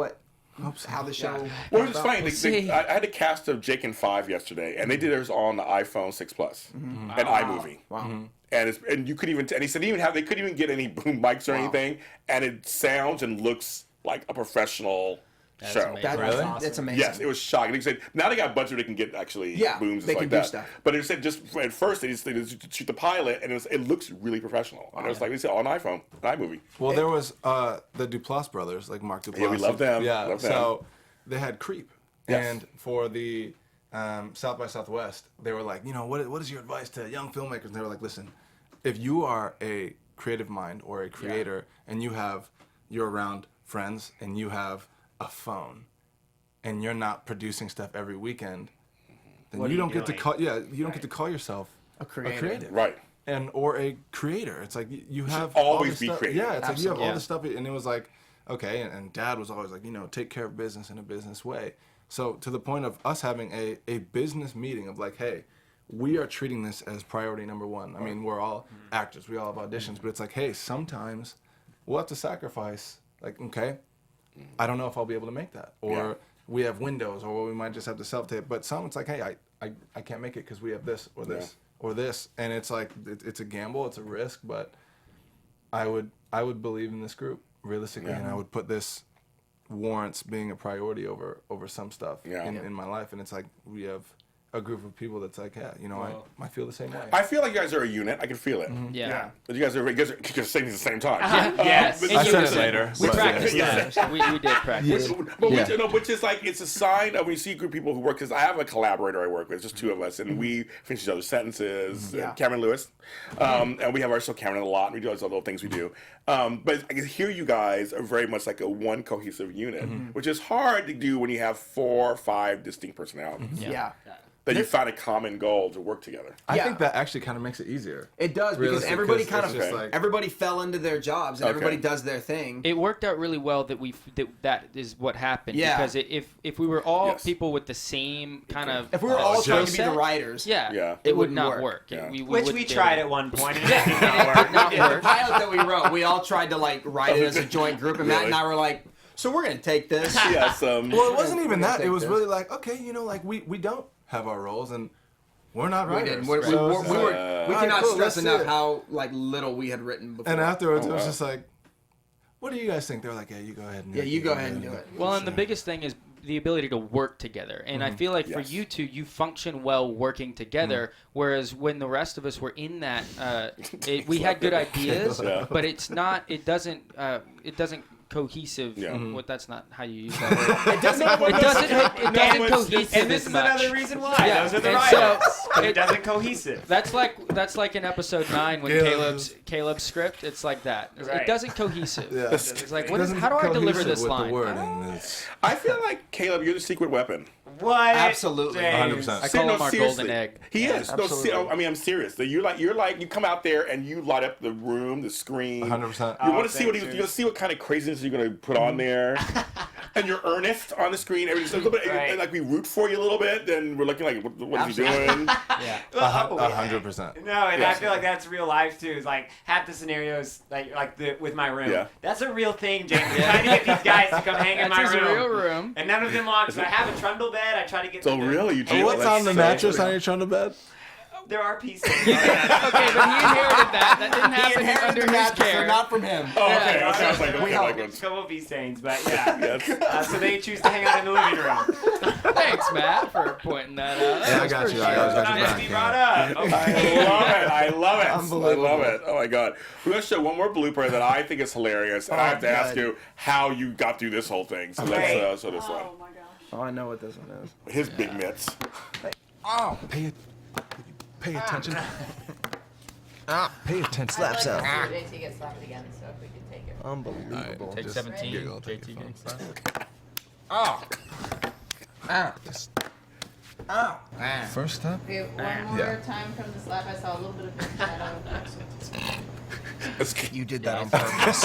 how the show. Well, it's funny. see. I had a cast of Jake and 5 yesterday, and they did theirs on the iPhone 6 Plus and iMovie. Wow. And you could even and he said they couldn't even get any boom mics or anything, and it sounds and looks like a professional show. amazing. That's amazing. Yes, it was shocking. He said now they got budget, they can get actually booms and they stuff can like do that. stuff. But it said just at first they just shoot the pilot, and it looks really professional. And it was like they said on iPhone, an iMovie. Well, there was the Duplass brothers, like Mark Duplass. Yeah, we love them. Yeah, Love them. so they had Creep. Yes. And for the South by Southwest, they were like, what is your advice to young filmmakers? And they were like, listen, if you are a creative mind or a creator and you're around friends and you have a phone and you're not producing stuff every weekend, then What you are don't you get to doing? call you don't get to call yourself A creator. Right. or a creator. It's like you have always all this be stuff. creative. Yeah, it's like you have all Absolutely. this stuff, and it was like, okay, and Dad was always like, take care of business in a business way. So to the point of us having a business meeting of like, hey, we are treating this as priority number one. I mean, we're all actors, we all have auditions, but it's like, hey, sometimes we'll have to sacrifice. Like, okay, I don't know if I'll be able to make that, or we have windows, or we might just have to self-tape. But some, it's like, hey, I can't make it because we have this or this or this, and it's like it's a gamble, it's a risk, but I would believe in this group realistically, and I would put this warrants being a priority over some stuff in my life, and it's like we have a group of people that's like, yeah, you know, I feel the same way. I feel like you guys are a unit. I can feel it. Yeah. But you guys are saying these at the same time. Yes. But I said it later. We but- practiced that. We did practice. Which is like, it's a sign of when you see a group of people who work, because I have a collaborator I work with, just two of us, and we finish each other's sentences. Cameron Lewis. And we have our show Cameron a lot, and we do all those little things we do. But I can hear you guys are very much like a one cohesive unit, which is hard to do when you have 4 or 5 distinct personalities. Yeah. That you found a common goal to work together. I think that actually kind of makes it easier. It does, because Realistic, everybody 'cause kind it's of just like- everybody fell into their jobs and everybody does their thing. It worked out really well that that is what happened. Yeah. Because if we were all people with the same kind of If we were all trying to be skill the set, writers, it would wouldn't not work. work. Yeah. Which we tried at one point. And it did It not did not work. the work. pilot that we wrote, we all tried to like write it as a joint group, and Matt and I were like, so we're gonna take this. Yes. Well, it wasn't even that. take It was this. really like, okay, you know, like we don't have our roles, and we're not We writers. didn't. So it's just like, We all cannot right, cool, stress let's enough see it. how like little we had written before. And afterwards, it was just like, what do you guys think? They were like, yeah, you go ahead and do it. you go ahead and do it. Well, and the biggest thing is the ability to work together. And I feel like for you two, you function well working together, whereas when the rest of us were in that, we had good ideas, but it's not. It doesn't cohesive. What that's not how you use that word. It doesn't cohesive And this as is much. another reason why. Yeah. Those are the And writers. so- But it doesn't cohesive. That's like in episode 9 when Caleb's script. It's like that. Right. It doesn't cohesive. Yeah. It's like It doesn't how do I deliver cohesive this with line? The word, and it's, I feel like, Caleb, you're the secret weapon. What? Absolutely. James? 100%. I call him our seriously. golden egg. He is. No, absolutely. I mean, I'm serious. You're like you come out there and you light up the room, the screen. 100%. You want to see thanks, you want to see what kind of craziness you're going to put on there, and you're earnest on the screen. Everything's a little bit, and like we root for you a little bit. Then we're looking like, what is he doing? Yeah. 100%. No, and I feel like that's real life too. Is like half the scenarios, with my room. Yeah. That's a real thing, James. I'm trying to get these guys to come hang in my That's his room. real room. And none of them want. So I have a trundle bed. I try to get. So them to- really, you do. What's That's on the so mattress weird. on your trundle bed? There are pieces. Okay, but he inherited that. That didn't He happen inherited under the his mattress, care. so not from him. Oh, okay. Yeah. That sounds like okay. Like A couple of pea stains, but yeah. Yes. So they choose to hang out in the living room. Thanks, Matt, for pointing that out. Yeah, I got you. I always got Not your to back. be yeah. brought up. I love it. I Unbelievable. love it. Oh my god. We're gonna show one more blooper that I think is hilarious, and I have to ask you how you got through this whole thing. So let's show this one. Oh my gosh. Oh, I know what this one is. His big mitts. Oh, pay attention. Pay attention. Slap sound. JT gets slapped again, so if we could take it. Unbelievable. Take Just 17. giggle, take JT it getting fun. slapped. First step. Okay, one more time from the slap. I saw a little bit of pink shadow. You did that on purpose.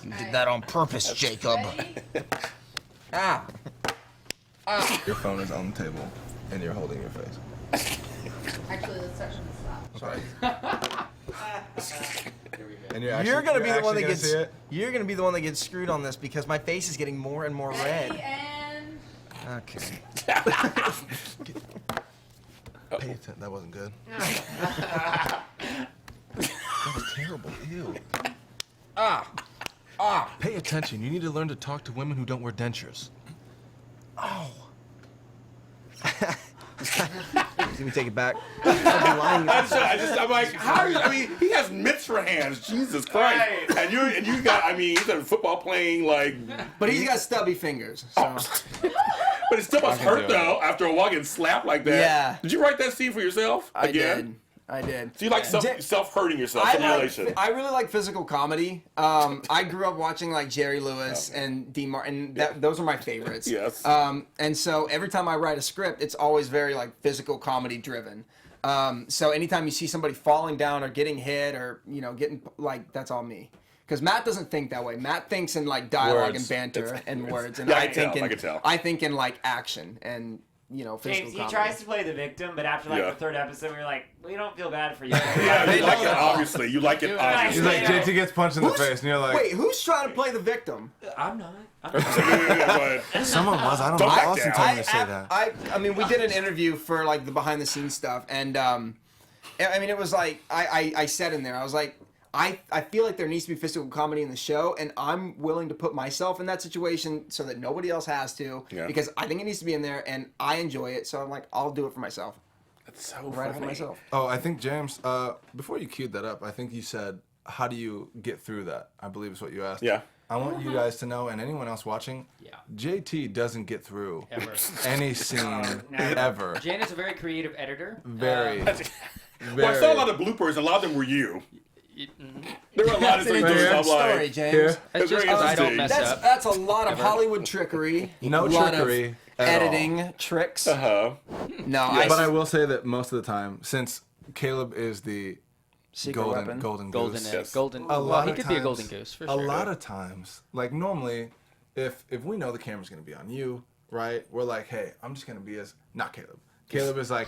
You did that on purpose, Jacob. Ready? Your phone is on the table, and you're holding your face. Actually, let's start from the slap. Sorry. And You're gonna be the one that actually gets. see it? You're gonna be the one that gets screwed on this because my face is getting more and more Ready, red. and Okay. Pay attention. That wasn't good. That was terrible. Ew. Pay attention. You need to learn to talk to women who don't wear dentures. Let me take it back. I'm like, how are you? I mean, he has mitts for hands. Jesus Christ! Right. And you got. I mean, he's a football playing like. But he's got stubby fingers. So. But it still must can hurt do it. though after a while getting slapped like that. Yeah. Did you write that scene for yourself again? I did. So you like self-hurting yourself, simulation. I really like physical comedy. I grew up watching like Jerry Lewis and Dean Martin. Those are my favorites. Yes. And so every time I write a script, it's always very like physical comedy driven. So anytime you see somebody falling down or getting hit or getting like that's all me. Because Matt doesn't think that way. Matt thinks in like dialogue Words. and banter and words, and Yeah, I can tell. I think in like action and physical James, he comedy. tries to play the victim, but after like Yeah. the third episode, we were like, we don't feel bad for you. Yeah, you like it, obviously. You like it, He's obviously. like, JT gets punched in the face, and you're like, Wait, who's trying to play the victim? I'm not. someone was. I don't Don't know. back Austin down. told me to say that. I mean, we did an interview for like the behind the scenes stuff, and I mean, it was like I said in there, I was like, I feel like there needs to be physical comedy in the show, and I'm willing to put myself in that situation so that nobody else has to, because I think it needs to be in there, and I enjoy it, so I'm like, I'll do it for myself. That's so Write it for funny. myself. Oh, I think James. Before you queued that up, I think you said, "How do you get through that?" I believe is what you asked. Yeah. I want you guys to know, and anyone else watching, JT doesn't get through Ever. any scene ever. Jan is a very creative editor. Very. Well, I saw a lot of bloopers, and a lot of them were you. There were a lot of things Interesting I'm story, like, James. Here. It's It's just very because I don't interesting. mess up. That's a lot of Hollywood trickery. No a lot trickery of at editing tricks. uh-huh. No, But I will say that most of the time, since Caleb is the Secret weapon. golden Golden goose, egg. Yes. Golden. a Well, lot he of could be a times- golden goose for a sure. lot of times, like normally, if we know the camera's gonna be on you, right? We're like, hey, I'm just gonna be as not Caleb. Caleb is like,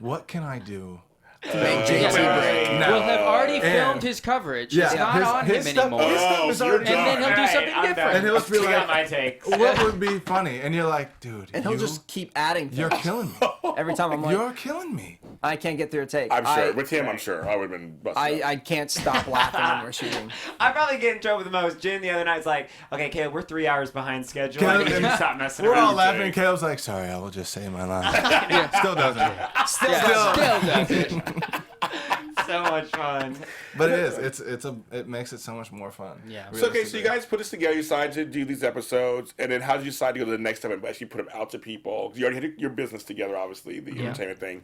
what can I do? to make JT Yeah. break. No. We'll have already And- filmed his coverage. Yeah, it's not his- on his him stuff- anymore. his stuff Oh, is so already you're And then he'll done. do something different. And he'll just be I got like, my takes. what would be funny? And you're like, dude, And he'll just keep adding things. you're killing me. Every time I'm like, You're killing me. I can't get through a take. I'm sure. With him, I'm sure. I would have been busted up. I can't stop laughing when we're shooting. I probably get in trouble the most. Jen the other night's like, okay, Caleb, we're 3 hours behind schedule. I Caleb, need you to and stop messing We're around. all laughing. Caleb's like, sorry, I will just say my line. Still doesn't. Still, Still does it. So much fun. But it is. It makes it so much more fun. Yeah. So, okay, so you guys put this together, you decided to do these episodes, and then how did you decide to go to the next step and actually put them out to people? You already had your business together, obviously, the entertainment thing.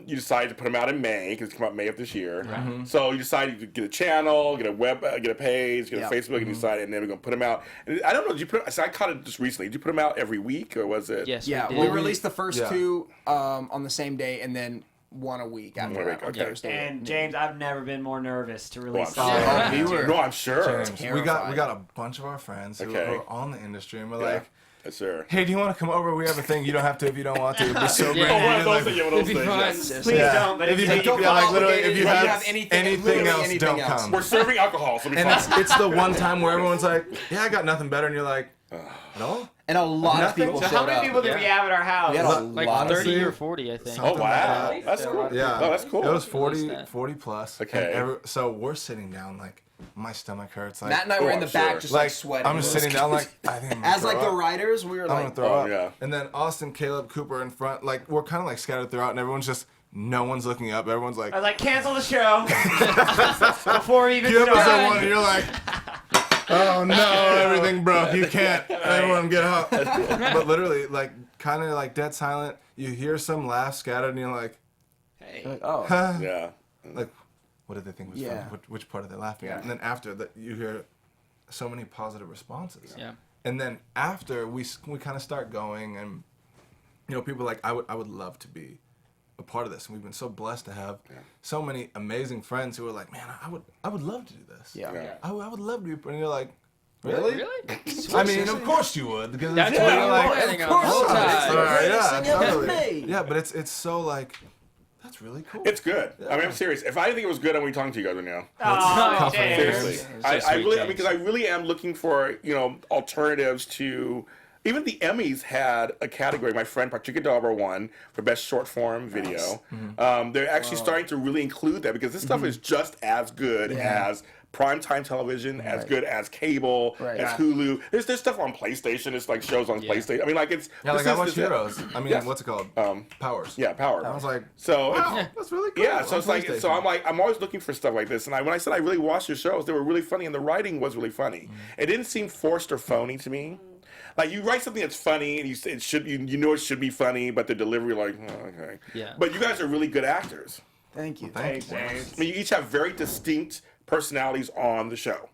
You decided to put them out in May, because it came out May of this year. Mm-hmm. So you decided to get a channel, get a web, get a page, get a Yeah. Facebook, and you decided, and then we're going to put them out. And I don't know, did you put? So I caught it just recently. Did you put them out every week, or was it? Yes. Yeah, we we did. released the first Yeah. two on the same day, and then one a week after One a that week, on okay. Thursday. And James, I've never been more nervous to release Well, something. I'm we were. No, I'm sure. James, we terrified. got a bunch of our friends who Okay. are all in the industry, and we're Yeah. like, Yes, sir. hey, do you want to come over? We have a thing. You don't have to if you don't want to. It'd be so Yeah. great. Oh, And one you're of those like, things. Yeah, one of those It'd be things. fun. Yes. Please yeah. don't. But If you if don't you feel like obligated, literally, if you if you have have anything anything else, anything don't else. come. We're serving alcohol, so we And fine. it's the one time where everyone's like, yeah, I got nothing better, and you're like, no. And a lot Nothing. of people So showed how many up. people did we have at our house? We had a Like lot of 30 honestly, or 40, I think. Oh, wow. Yeah. That's cool. Yeah. Oh, that's cool. It was At 40, least that. 40 plus. Okay. And so we're sitting down, like, my stomach hurts. Like, Matt and I were Oh, in the I'm back sure. just like sweating. I'm just sitting down, like, I think I'm gonna As throw like the up. writers, we were I'm gonna like, throw Oh, up. yeah. And then Austin, Caleb, Cooper in front, like, we're kind of like scattered throughout, and everyone's just, no one's looking up. Everyone's like, I was like, cancel the show before we even you episode start. one, and you're like, oh no, everything broke. You can't. Everyone get out. But literally, like, kind of like dead silent. You hear some laugh scattered, and you're like, Hey. oh, huh? Yeah. Like, what did they think was Yeah. funny? Which part are they laughing at? And then after that, you hear so many positive responses. Yeah. And then after we kind of start going, and you know, people are like, I would love to be a part of this. And we've been so blessed to have so many amazing friends who are like, man, I would love to do this. yeah. Yeah. I would love to be. And you're like, really? Really? I mean, of course you would, because That's it's what you're you like, were planning on of the whole course, time. it's all right, Greatest yeah, thing ever totally. made. Yeah, but it's so like, that's really cool. It's good. I mean, I'm serious. If I didn't think it was good, I'm going to be talking to you guys right now. Oh, James. Seriously. I sweet, really, James. because I really am looking for, alternatives to, even the Emmys had a category. My friend Patricia Dauber won for best short form video. They're actually starting to really include that, because this stuff is just as good as primetime television, as good as cable, Right. as Hulu. There's stuff on PlayStation. It's like shows on PlayStation. I mean, like it's Yeah, like this I is- watched this- Heroes. I mean, Yes. what's it called? Powers. Yeah, Power. I was like, so wow, it's, that's really cool. yeah, so on it's like, so PlayStation. I'm like, I'm always looking for stuff like this. And when I said I really watched your shows, they were really funny, and the writing was really funny. It didn't seem forced or phony to me. Like, you write something that's funny, and you say it should, you know, it should be funny, but the delivery, like, oh, okay. Yeah. But you guys are really good actors. Thank you. Hey, James. I mean, you each have very distinct personalities on the show,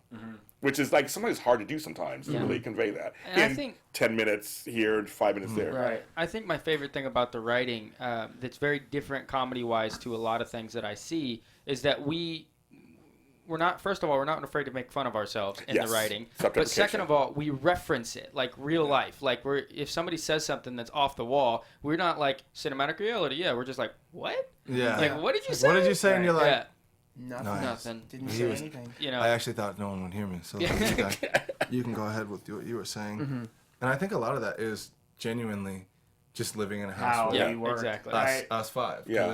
which is like sometimes hard to do sometimes to really convey that And I in think- 10 minutes here, 5 minutes there. Right. I think my favorite thing about the writing, that's very different comedy-wise to a lot of things that I see, is that we we're not. First of all, we're not afraid to make fun of ourselves in Yes. the writing. But Self-deprecation. second of all, we reference it like real life. Like if somebody says something that's off the wall, we're not like cinematic reality. Yeah, we're just like, what? Yeah. Like, what did you say? What did you say? And you're like, Yeah. Nothing. Nice. Nothing. Didn't He say was- anything. You know. I actually thought no one would hear me, so you can go ahead with what you were saying. And I think a lot of that is genuinely just living in a house How with yeah, we work. exactly. us five. 'Cause Yeah.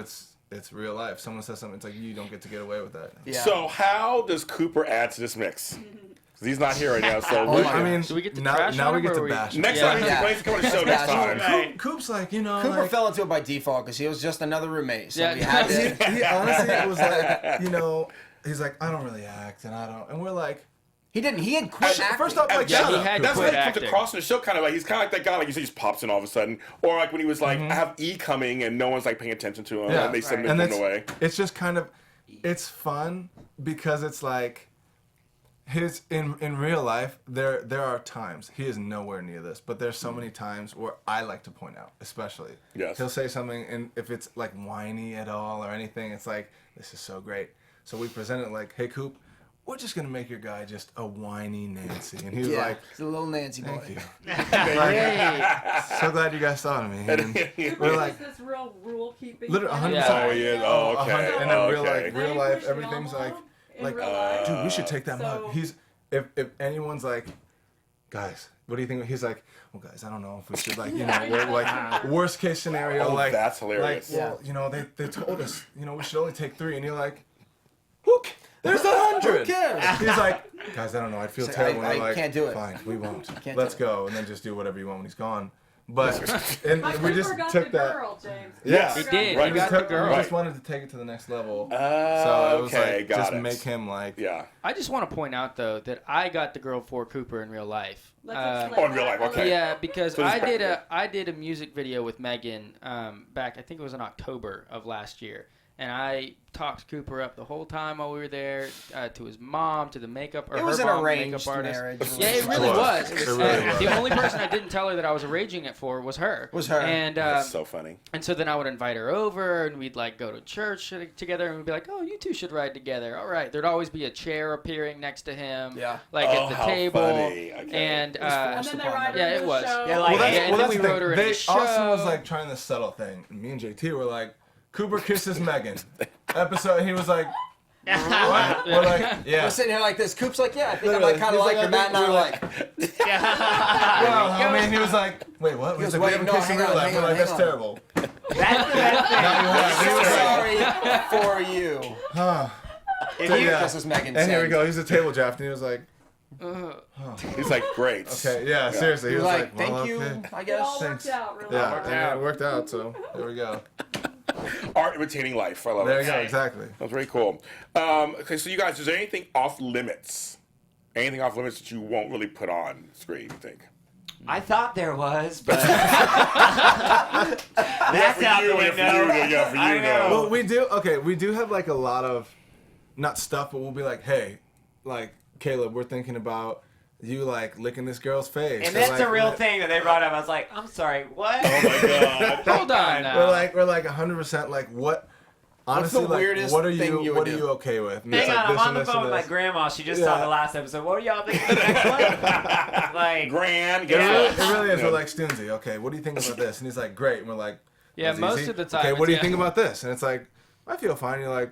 it's real life. Someone says something, it's like you don't get to get away with that. Yeah. So how does Cooper add to this mix? 'Cause he's not here right now. So Oh, I mean, Do we get to now, trash now on we him, get or to we- bash. him. next Yeah. time Yeah. he's coming to the show next time. Right. Coop's like, you know, Cooper like, fell into it by default because he was just another roommate. So Yeah. we had to. he honestly it was like, you know, he's like, I don't really act, and I don't, and we're like, He didn't. He had quit acting. first off, like, Yeah, shut he up. had That's quit what he comes acting. across in the show, kind of like he's kind of like that guy, like you said, he just pops in all of a sudden, or like when he was like, I have E coming and no one's like paying attention to him, Yeah. and they send him and from away. it's just kind of, it's fun because it's like, his in real life there are times he is nowhere near this, but there's so many times where I like to point out, especially Yes. he'll say something, and if it's like whiny at all or anything, it's like, this is so great. So we present it like, hey Coop, we're just gonna make your guy just a whiny Nancy, and he was Yeah, like, he's a little Nancy boy. thank you. Like, so glad you guys thought of me. And we're like, Is this real rule keeping? literally 100%. Yeah. Oh, he is. Oh, okay. 100, and in real, Okay. like, real life, everything's like, dude, we should take that So- mug. He's, if anyone's like, guys, what do you think? He's like, well, guys, I don't know if we should, like, you know, we're like, worst case scenario, Oh, like, that's hilarious. Like, well, you know, they told us, you know, we should only take 3, and you're like, there's 100. Who cares? He's like, guys, I don't know, I'd feel He's like, terrible. I And we're like, can't do it. Fine, we won't. Can't Let's do it. go, and then just do whatever you want when he's gone. But and But we just Cooper got took the that. girl, James. Yeah, He did. Right. He We got took- the girl. We just wanted to take it to the next level. So it was okay, like, got just it. make him like, Yeah. I just want to point out though that I got the girl for Cooper in real life. Let's explain Oh, in real that. life, okay. Yeah, because So this is I did a music video with Megan back, I think it was in October of last year, and I talked Cooper up the whole time while we were there, to his mom, to the makeup, or It her was an mom, the arranged makeup artist. marriage. Yeah, it really It was. was. It really was. The only person I didn't tell her that I was arranging it for was her. And That's so funny. and so then I would invite her over, and we'd like go to church together, and we'd be like, "Oh, you two should ride together." All right. There'd always be a chair appearing next to him, Yeah. like Oh, at the how table, funny. Okay. and And then they ride her yeah, into it the was. show. Yeah, like- well, and then we the thing. wrote her into They, the show. Austin was like trying this subtle thing. And me and JT were like, Cooper kisses Megan. Episode, and he was like, what? We're like, yeah. We're sitting here like this. Coop's like, yeah, I think I Literally. might kind He's of like like, her. I Matt and I think are we're like, Well, I mean, he was like, wait, what? He He's goes, like, we wait, haven't no, kissed in hang real on, life. hang We're on, like, that's hang on. terrible. That's the best thing. Now you have. He was like, sorry for you. huh. If So, you, yeah. This is Megan. And here we saying. go. He's a table draft, and he was like, He's like, great. okay, yeah, seriously. He He was like, well, thank you, okay. I It guess. all Thanks. worked out really Yeah, well. and it worked out, so there we go. Art imitating life. I love There it. you go, exactly. That's very cool. Okay, so you guys, is there anything off limits? Anything off limits that you won't really put on screen, you think? I thought there was, but Yeah, that's for out you, the yeah, for window. you, yeah, for you, I no. know. Well, we do have like a lot of, not stuff, but we'll be like, hey, like, Caleb, we're thinking about you like licking this girl's face. And Or, that's like, a real thing that they brought up. I was like, I'm sorry, what? Oh my god. Hold on now. We're like 100% like what. Honestly, the like, weirdest what are thing you you what would are do? you okay with? And Hang it's like on, I'm this on and the this phone and with my this. grandma. She just Yeah. saw the last episode. What are y'all thinking of the next one? Like, Grand. It Guess what? really is. Yeah. We're like, Stoonsy, okay, what do you think about this? And he's like, great. And we're like, Yeah, "That's most easy." of the time Okay, what it's- do you yeah. think about this? And it's like, I feel fine. And you're like,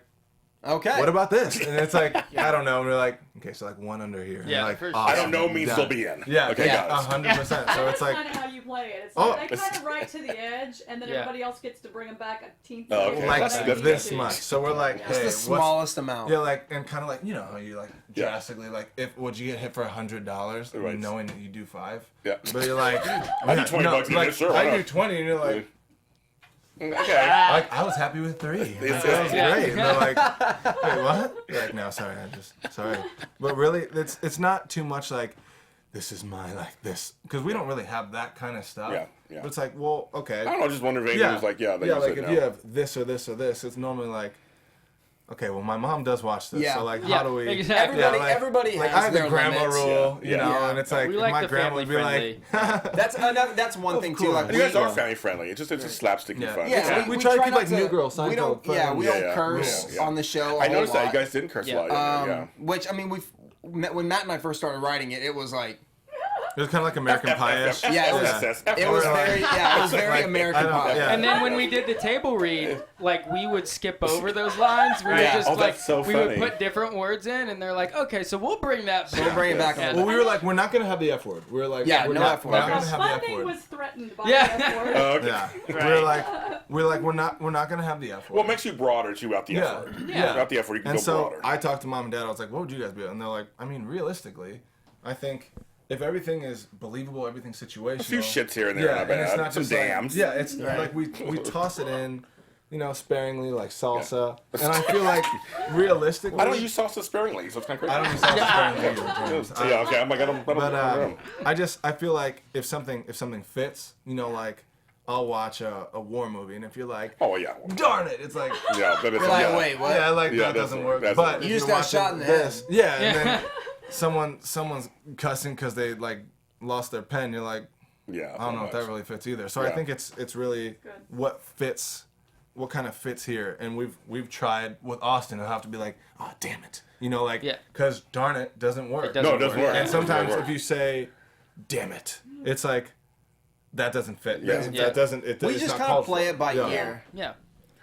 Okay. what about this? And it's like, I don't know. And we're like, okay, so like one under here. And Yeah, you're like, for sure. I don't know awesome, means done. they'll be in. Yeah, Okay, yeah, got it. 100%. So it's That's like, kind of how you play it. It's Oh. like they kind of right to the edge, and then Yeah. everybody else gets to bring them back a team. Oh, okay. like That's good. this much. So we're like, It's hey, the what's smallest amount. yeah, like, and kind of like, you know how you like Yeah. drastically like, if would you get hit for $100 Right. knowing that you do 5? Yeah. But you're like, I do 20 bucks a like, minute, sure, why I do not? 20, and you're like, Okay. like I was happy with 3. Like, It's- that was yeah. great. And they're like, wait, what? You're like, no, sorry, sorry. But really, it's not too much like, this is my like this, because we don't really have that kind of stuff. Yeah, yeah. But it's like, well, okay. I don't know, just wonder if anything was like, yeah, they yeah, just like said if no. you have this or this or this, it's normally like, okay, well, my mom does watch this, Yeah. so like, Yeah, how do we? exactly. Everybody like, has I have the their grandma limits. rule, you know, Yeah. and it's like We if like my the grandma would be family like, That's one thing too. Like And you guys we- are family friendly. It's just slapsticky Yeah. fun. Yeah, we try to keep not like New Girl, We don't. Seinfeld Yeah, we friendly. don't curse Yeah. on the show. I noticed that you guys didn't curse a lot. Yeah. Which I mean, when Matt and I first started writing it, it was like. It was kind of like American Pie-ish. Yeah, it was very American Pie. Yeah. And then when we did the table read, like we would skip over those lines. We would Yeah. just Oh, like that's so we would funny. put different words in, and they're like, okay, so we'll bring that back. We'll bring it back a Yeah. little Well, we were like, we're not gonna have the F word. We were like, Yeah, we're no not, F word. we're not The gonna have the F funding word. was threatened by Yeah. the F word. Okay. Yeah, Right. we're like, we're not gonna have the F word. Well, it makes you broader too out the Yeah. effort. Yeah. Without the effort, you can And go so broader. I talked to mom and dad. I was like, what would you guys be? And they're like, I mean, realistically, I think if everything is believable, everything's situational. A few shits here and there, Yeah, not and bad. it's not Some just like, dams. yeah, it's like we toss it in, you know, sparingly, like salsa. And I feel like realistically, I don't use salsa sparingly, so it's kind of crazy. I don't use salsa sparingly either, James. Yeah, okay. I'm like, I don't But I feel like if something fits, you know, like I'll watch a war movie, and if you're like, oh yeah. darn it, it's like, Yeah, but it's You're like, yeah. wait, what? yeah, like Yeah, that doesn't work. that's- But You if just you're got shot watching in the head. this, yeah, and then someone's cussing because they like lost their pen. You're like, Yeah. I don't know if that really fits either. So I Yeah. think it's really what fits, what kind of fits here. And we've tried with Austin. It'll have to be like, oh damn it, you know, like, Yeah. because darn it doesn't work. doesn't No, it doesn't work. And sometimes It doesn't if you say, damn it, it's like that doesn't fit. Yeah. That doesn't. We it's just not kind of called play for. it by Yeah. ear. Yeah.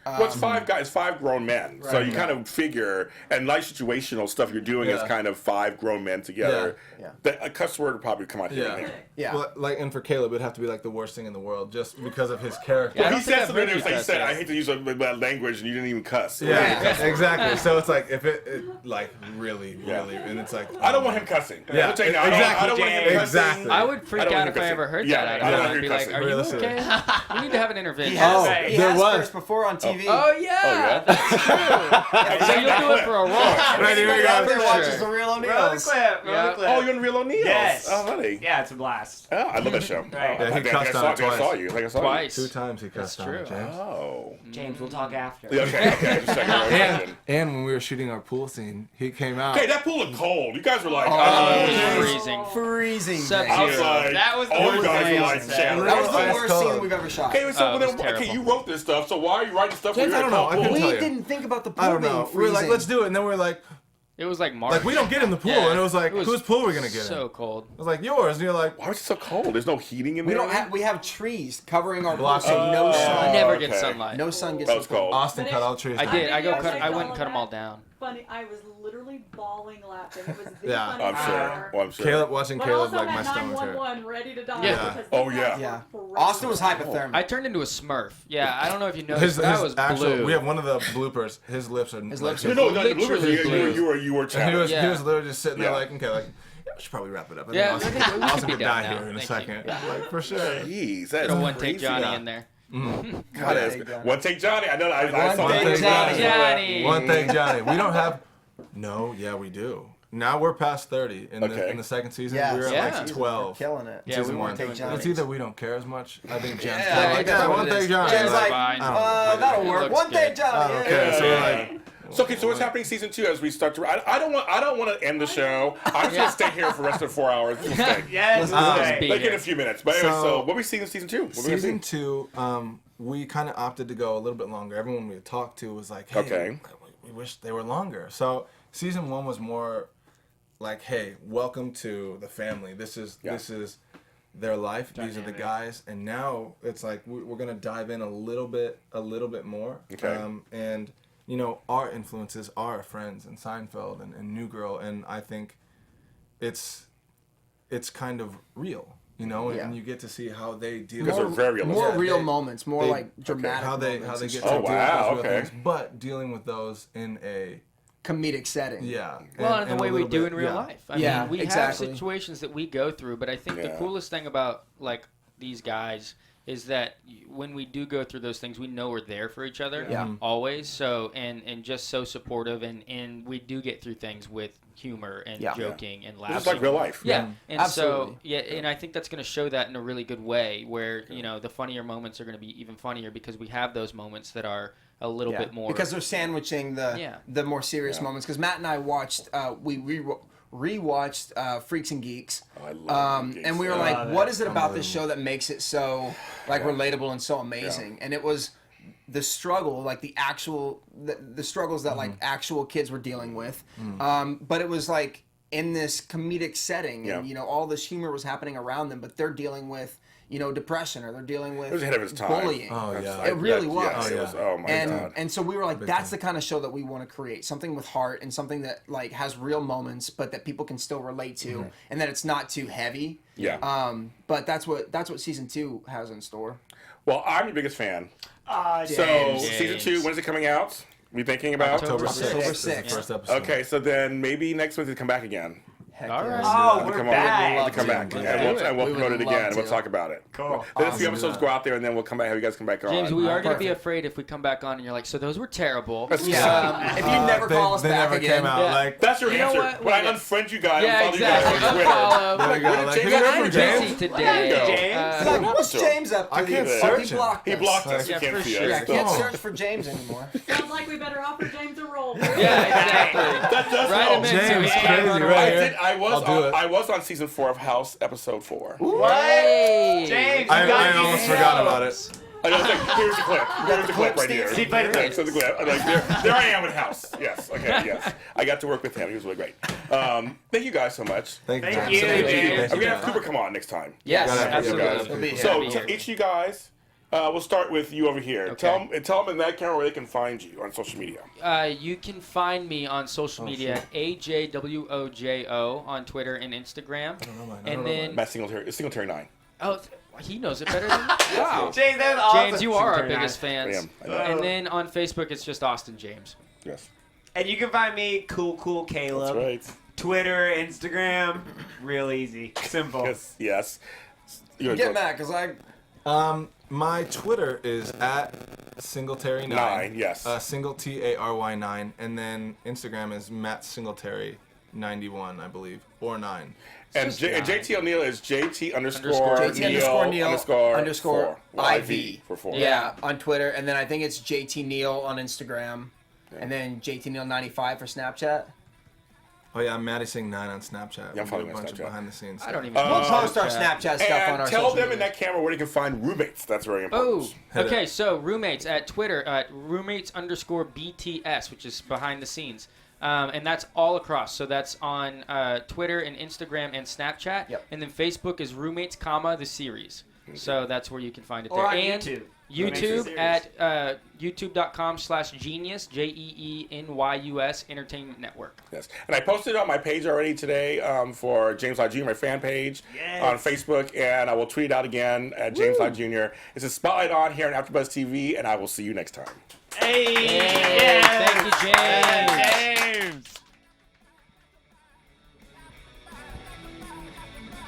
Well, it's five guys, five grown men. So you kind of figure, and like situational stuff you're doing is Yeah. kind of five grown men together. Yeah. A cuss word would probably come out here and Yeah. there. Yeah. Well, like, and for Caleb, it'd have to be like the worst thing in the world, just because of his character. Yeah, I He don't think said I've something heard there, you like you cuss said, yet. I hate to use that language, and you didn't even cuss. Yeah, exactly. So it's like if it like really, Yeah. and it's like I don't want him cussing. Yeah, I'll tell you now, exactly. I don't want him cussing. Exactly. I would freak I don't out want if him I cussing. ever heard Yeah, that. I don't I'd want be him like, cussing. "Are you Realistically. okay? We need to have an intervention." He has, Oh, he there has was. cursed before on TV. Oh yeah, that's true. So you'll do it for a role. Right, here we go. Everybody For watches sure. the real Roll the O'Neills. clip. Roll Yeah. the clip. Oh, you're on Real O'Neil's? Yes. Oh, really? Yeah, it's a blast. Oh, I love that show. Right. Oh, Yeah, he I think cussed I on it saw twice. you. I think I saw Twice. 2 times he cussed on it, true. James. you. Oh. James, we'll talk after. Yeah, okay. Just checking. And when we were shooting our pool scene, he came out. Okay, that pool looked cold. You guys were like, It oh. was freezing. Freezing. Sub-zero. I was like, That was the oh, you worst guys thing were I like, said. Jack. That was the Ice worst cold. scene we've ever shot. Okay, so Oh, it was okay, terrible. you wrote this stuff, so why are you writing stuff James, where I you're don't know. at I pool? couldn't We tell you. didn't think about the pool I don't being know. We freezing. were like, let's do it, and then we were like, It was like March. we don't get in the pool, Yeah. and it was like, It was whose pool are we gonna get so in? cold. I was like, yours, and you're like, Why was it so cold? There's no heating in We there? don't have. We have trees covering our pool, Blocking. so no sun. Never okay. get sunlight. No sun gets. That to was the pool. cold. Austin But cut it- all the trees. I down. did. I Videos went and all cut them all that. down. Funny, I was literally bawling laughing. It was the Yeah. funniest I'm thing sure. ever. Well, I'm sure. Caleb, watching But Caleb, also like my at stomach hurt. 911 ready to die. Yeah. because Oh, these yeah. guys Yeah. were crazy. Austin was hypothermic. I turned into a Smurf. Yeah, I don't know if you noticed, His but I was actual, blue. we have one of the bloopers. His lips are. His lips You are know, Literally blue. you were And he challenged. was, Yeah. he was literally just sitting there Yeah. like, okay, like, yeah, we should probably wrap it up. Yeah, Austin, I think we should Austin be could done die now. here in a Thank you. second. Like, for sure. Jeez, that's Got a one crazy. take Johnny Yeah. in there. God, One that's take good. Johnny. One take Johnny. I know. I One saw take that. Johnny. Johnny. One thing, Johnny. We don't have. No, yeah, we do. Now we're past 30 in Okay. the second season. Yeah. we were Yeah. at like 12. killing it. Yeah, Season we one. weren't doing Johnny. It's either we don't care as much. I think Jen's Yeah, I kinda think like, that's yeah, what one it thing, is. Johnny. Jen's like, Fine. that'll It work. looks One day, good. Johnny. Okay, so we're like, So okay, so what's happening season 2 as we start to? I don't want to end the show. I'm just gonna stay here for the rest of the 4 hours. We'll stay. Yes. Let's be Like in here. a few minutes. But anyway, So- so what we see in season 2? What we gonna season see? 2, we kind of opted to go a little bit longer. Everyone we had talked to was like, hey, Okay. we wish they were longer. So season 1 was more like, hey, welcome to the family. This is their life. These are the guys. And now it's like we're gonna dive in a little bit more. Okay. And you know, our influences are our friends and Seinfeld and New Girl, and I think it's kind of real, you know, Yeah. and you get to see how they deal Because they're with very realistic. More Yeah, real they- moments, more they- like dramatic. how they moments get and to Oh, deal wow, with those real okay. things, but dealing with those in a comedic setting. yeah. Well, and and the a way we little do bit- in real yeah. life. I Yeah, mean, we exactly. have situations that we go through, but I think the Yeah. coolest thing about like these guys is that when we do go through those things, we know we're there for each other, always. So and just so supportive, and we do get through things with humor and joking and laughing. Just like real life. Yeah, and Absolutely. so and I think that's going to show that in a really good way, where the funnier moments are going to be even funnier because we have those moments that are a little bit more because they're sandwiching the more serious moments. Because Matt and I watched we rewatched Freaks and Geeks. Oh, I love Geeks. And we were like, what is it about this show that makes it so relatable and so amazing? And it was the struggle, like the actual the struggles that like actual kids were dealing with. But it was like in this comedic setting, and all this humor was happening around them, but they're dealing with depression, or they're dealing with It was ahead of its time. bullying. Oh, yeah. It really was. Yes, it was. Oh my God. And so we were like, that's the kind of show that we want to create, something with heart and something that like has real moments, but that people can still relate to, and that it's not too heavy. Yeah. But that's what season 2 has in store. Well, I'm your biggest fan. So James. season 2, when is it coming out? We thinking about October 6th. October This is the 6th. first episode. Okay, so then maybe next week we come back again. Heck All right. Oh, we're Come back. on, come back, Let's and do we'll We would promote it love again. And we'll to. talk about it. Cool. Then a few Awesome. episodes go out there, and then we'll come back. Have you guys come back on? James, we are going to be Perfect. afraid if we come back on and you're like, so those were terrible. Yeah. If you never call us they back never again, came out. Yeah. Like, That's your You know answer. what? When I Yeah. unfriend you guys, Yeah, I'll follow you guys exactly. on Twitter. Unfollow. there you go. Like, James, who's I'm your James. busy today. There you go. Uh, like, what's James up to? I can't these- search He him. blocked He us. blocked us. Yeah, You can't for see sure. Yeah, us. can't Oh. search for James anymore. Sounds like we better offer James a role. Yeah, exactly. That does Right help. him in so James, he crazy, can run right away. here. I was on season 4 of House, episode 4. Hey. James, I almost forgot about it. I was like, here's the clip. Here's the clip right here. See, play the clip. So the clip. I'm like, there I am with House. Yes. Okay. Yes. I got to work with him. He was really great. Thank you guys so much. Thank you. Thank you, James. James. I'm gonna have Cooper come on next time. Yes, Gotta have you absolutely. guys. He'll be here. So He'll be to here. each of you guys, we'll start with you over here. Okay. Tell them in that camera where they can find you on social media. You can find me on social media at AJWOJO on Twitter and Instagram. And then, Matt Singletary 9. he knows it better than me. Wow. James, that's awesome. James, you are our Turn on. biggest fans. I am. I know. And then on Facebook, it's just Austin James. Yes. And you can find me, Cool That's Caleb. right. Twitter, Instagram, real easy, simple. Yes. You Get mad, because My Twitter is at Singletary9. 9, yes. Single TARY9, and then Instagram is Matt Singletary91, I believe, or 9. And JT O'Neill is JT underscore Neil underscore IV for 4. Yeah, on Twitter, and then I think it's JT Neal on Instagram, and then JT Neal 95 for Snapchat. Oh yeah, I'm Maddie Sing 9 on Snapchat. Yeah, I'm We do following a you on bunch of Snapchat. behind the scenes I don't stuff. even We'll know post our Snapchat. Snapchat stuff on And our tell social them in media. that camera where they can find roommates. That's very important. Oh, okay. So roommates at Twitter, roommates underscore BTS, which is behind the scenes. And that's all across. So that's on Twitter and Instagram and Snapchat. Yep. And then Facebook is roommates, the series. So that's where you can find it there. Or on and YouTube. YouTube Roommates, the at youtube.com/genius, GEENYUS Entertainment Network. Yes. And I posted it on my page already today for James Lott Jr., my fan page on Facebook, and I will tweet it out again at James Lott Jr. It's a spotlight on here on AfterBuzz TV, and I will see you next time. Hey, Thank you, James. James.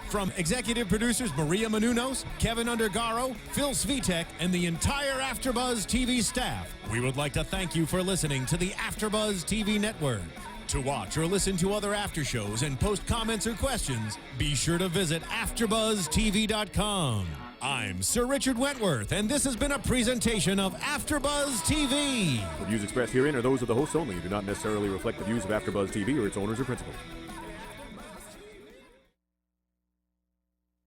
From executive producers Maria Menounos, Kevin Undergaro, Phil Svitek, and the entire AfterBuzz TV staff, we would like to thank you for listening to the AfterBuzz TV network. To watch or listen to other after shows and post comments or questions, be sure to visit AfterBuzzTV.com. I'm Sir Richard Wentworth, and this has been a presentation of AfterBuzz TV. The views expressed herein are those of the hosts only and do not necessarily reflect the views of AfterBuzz TV or its owners or principals.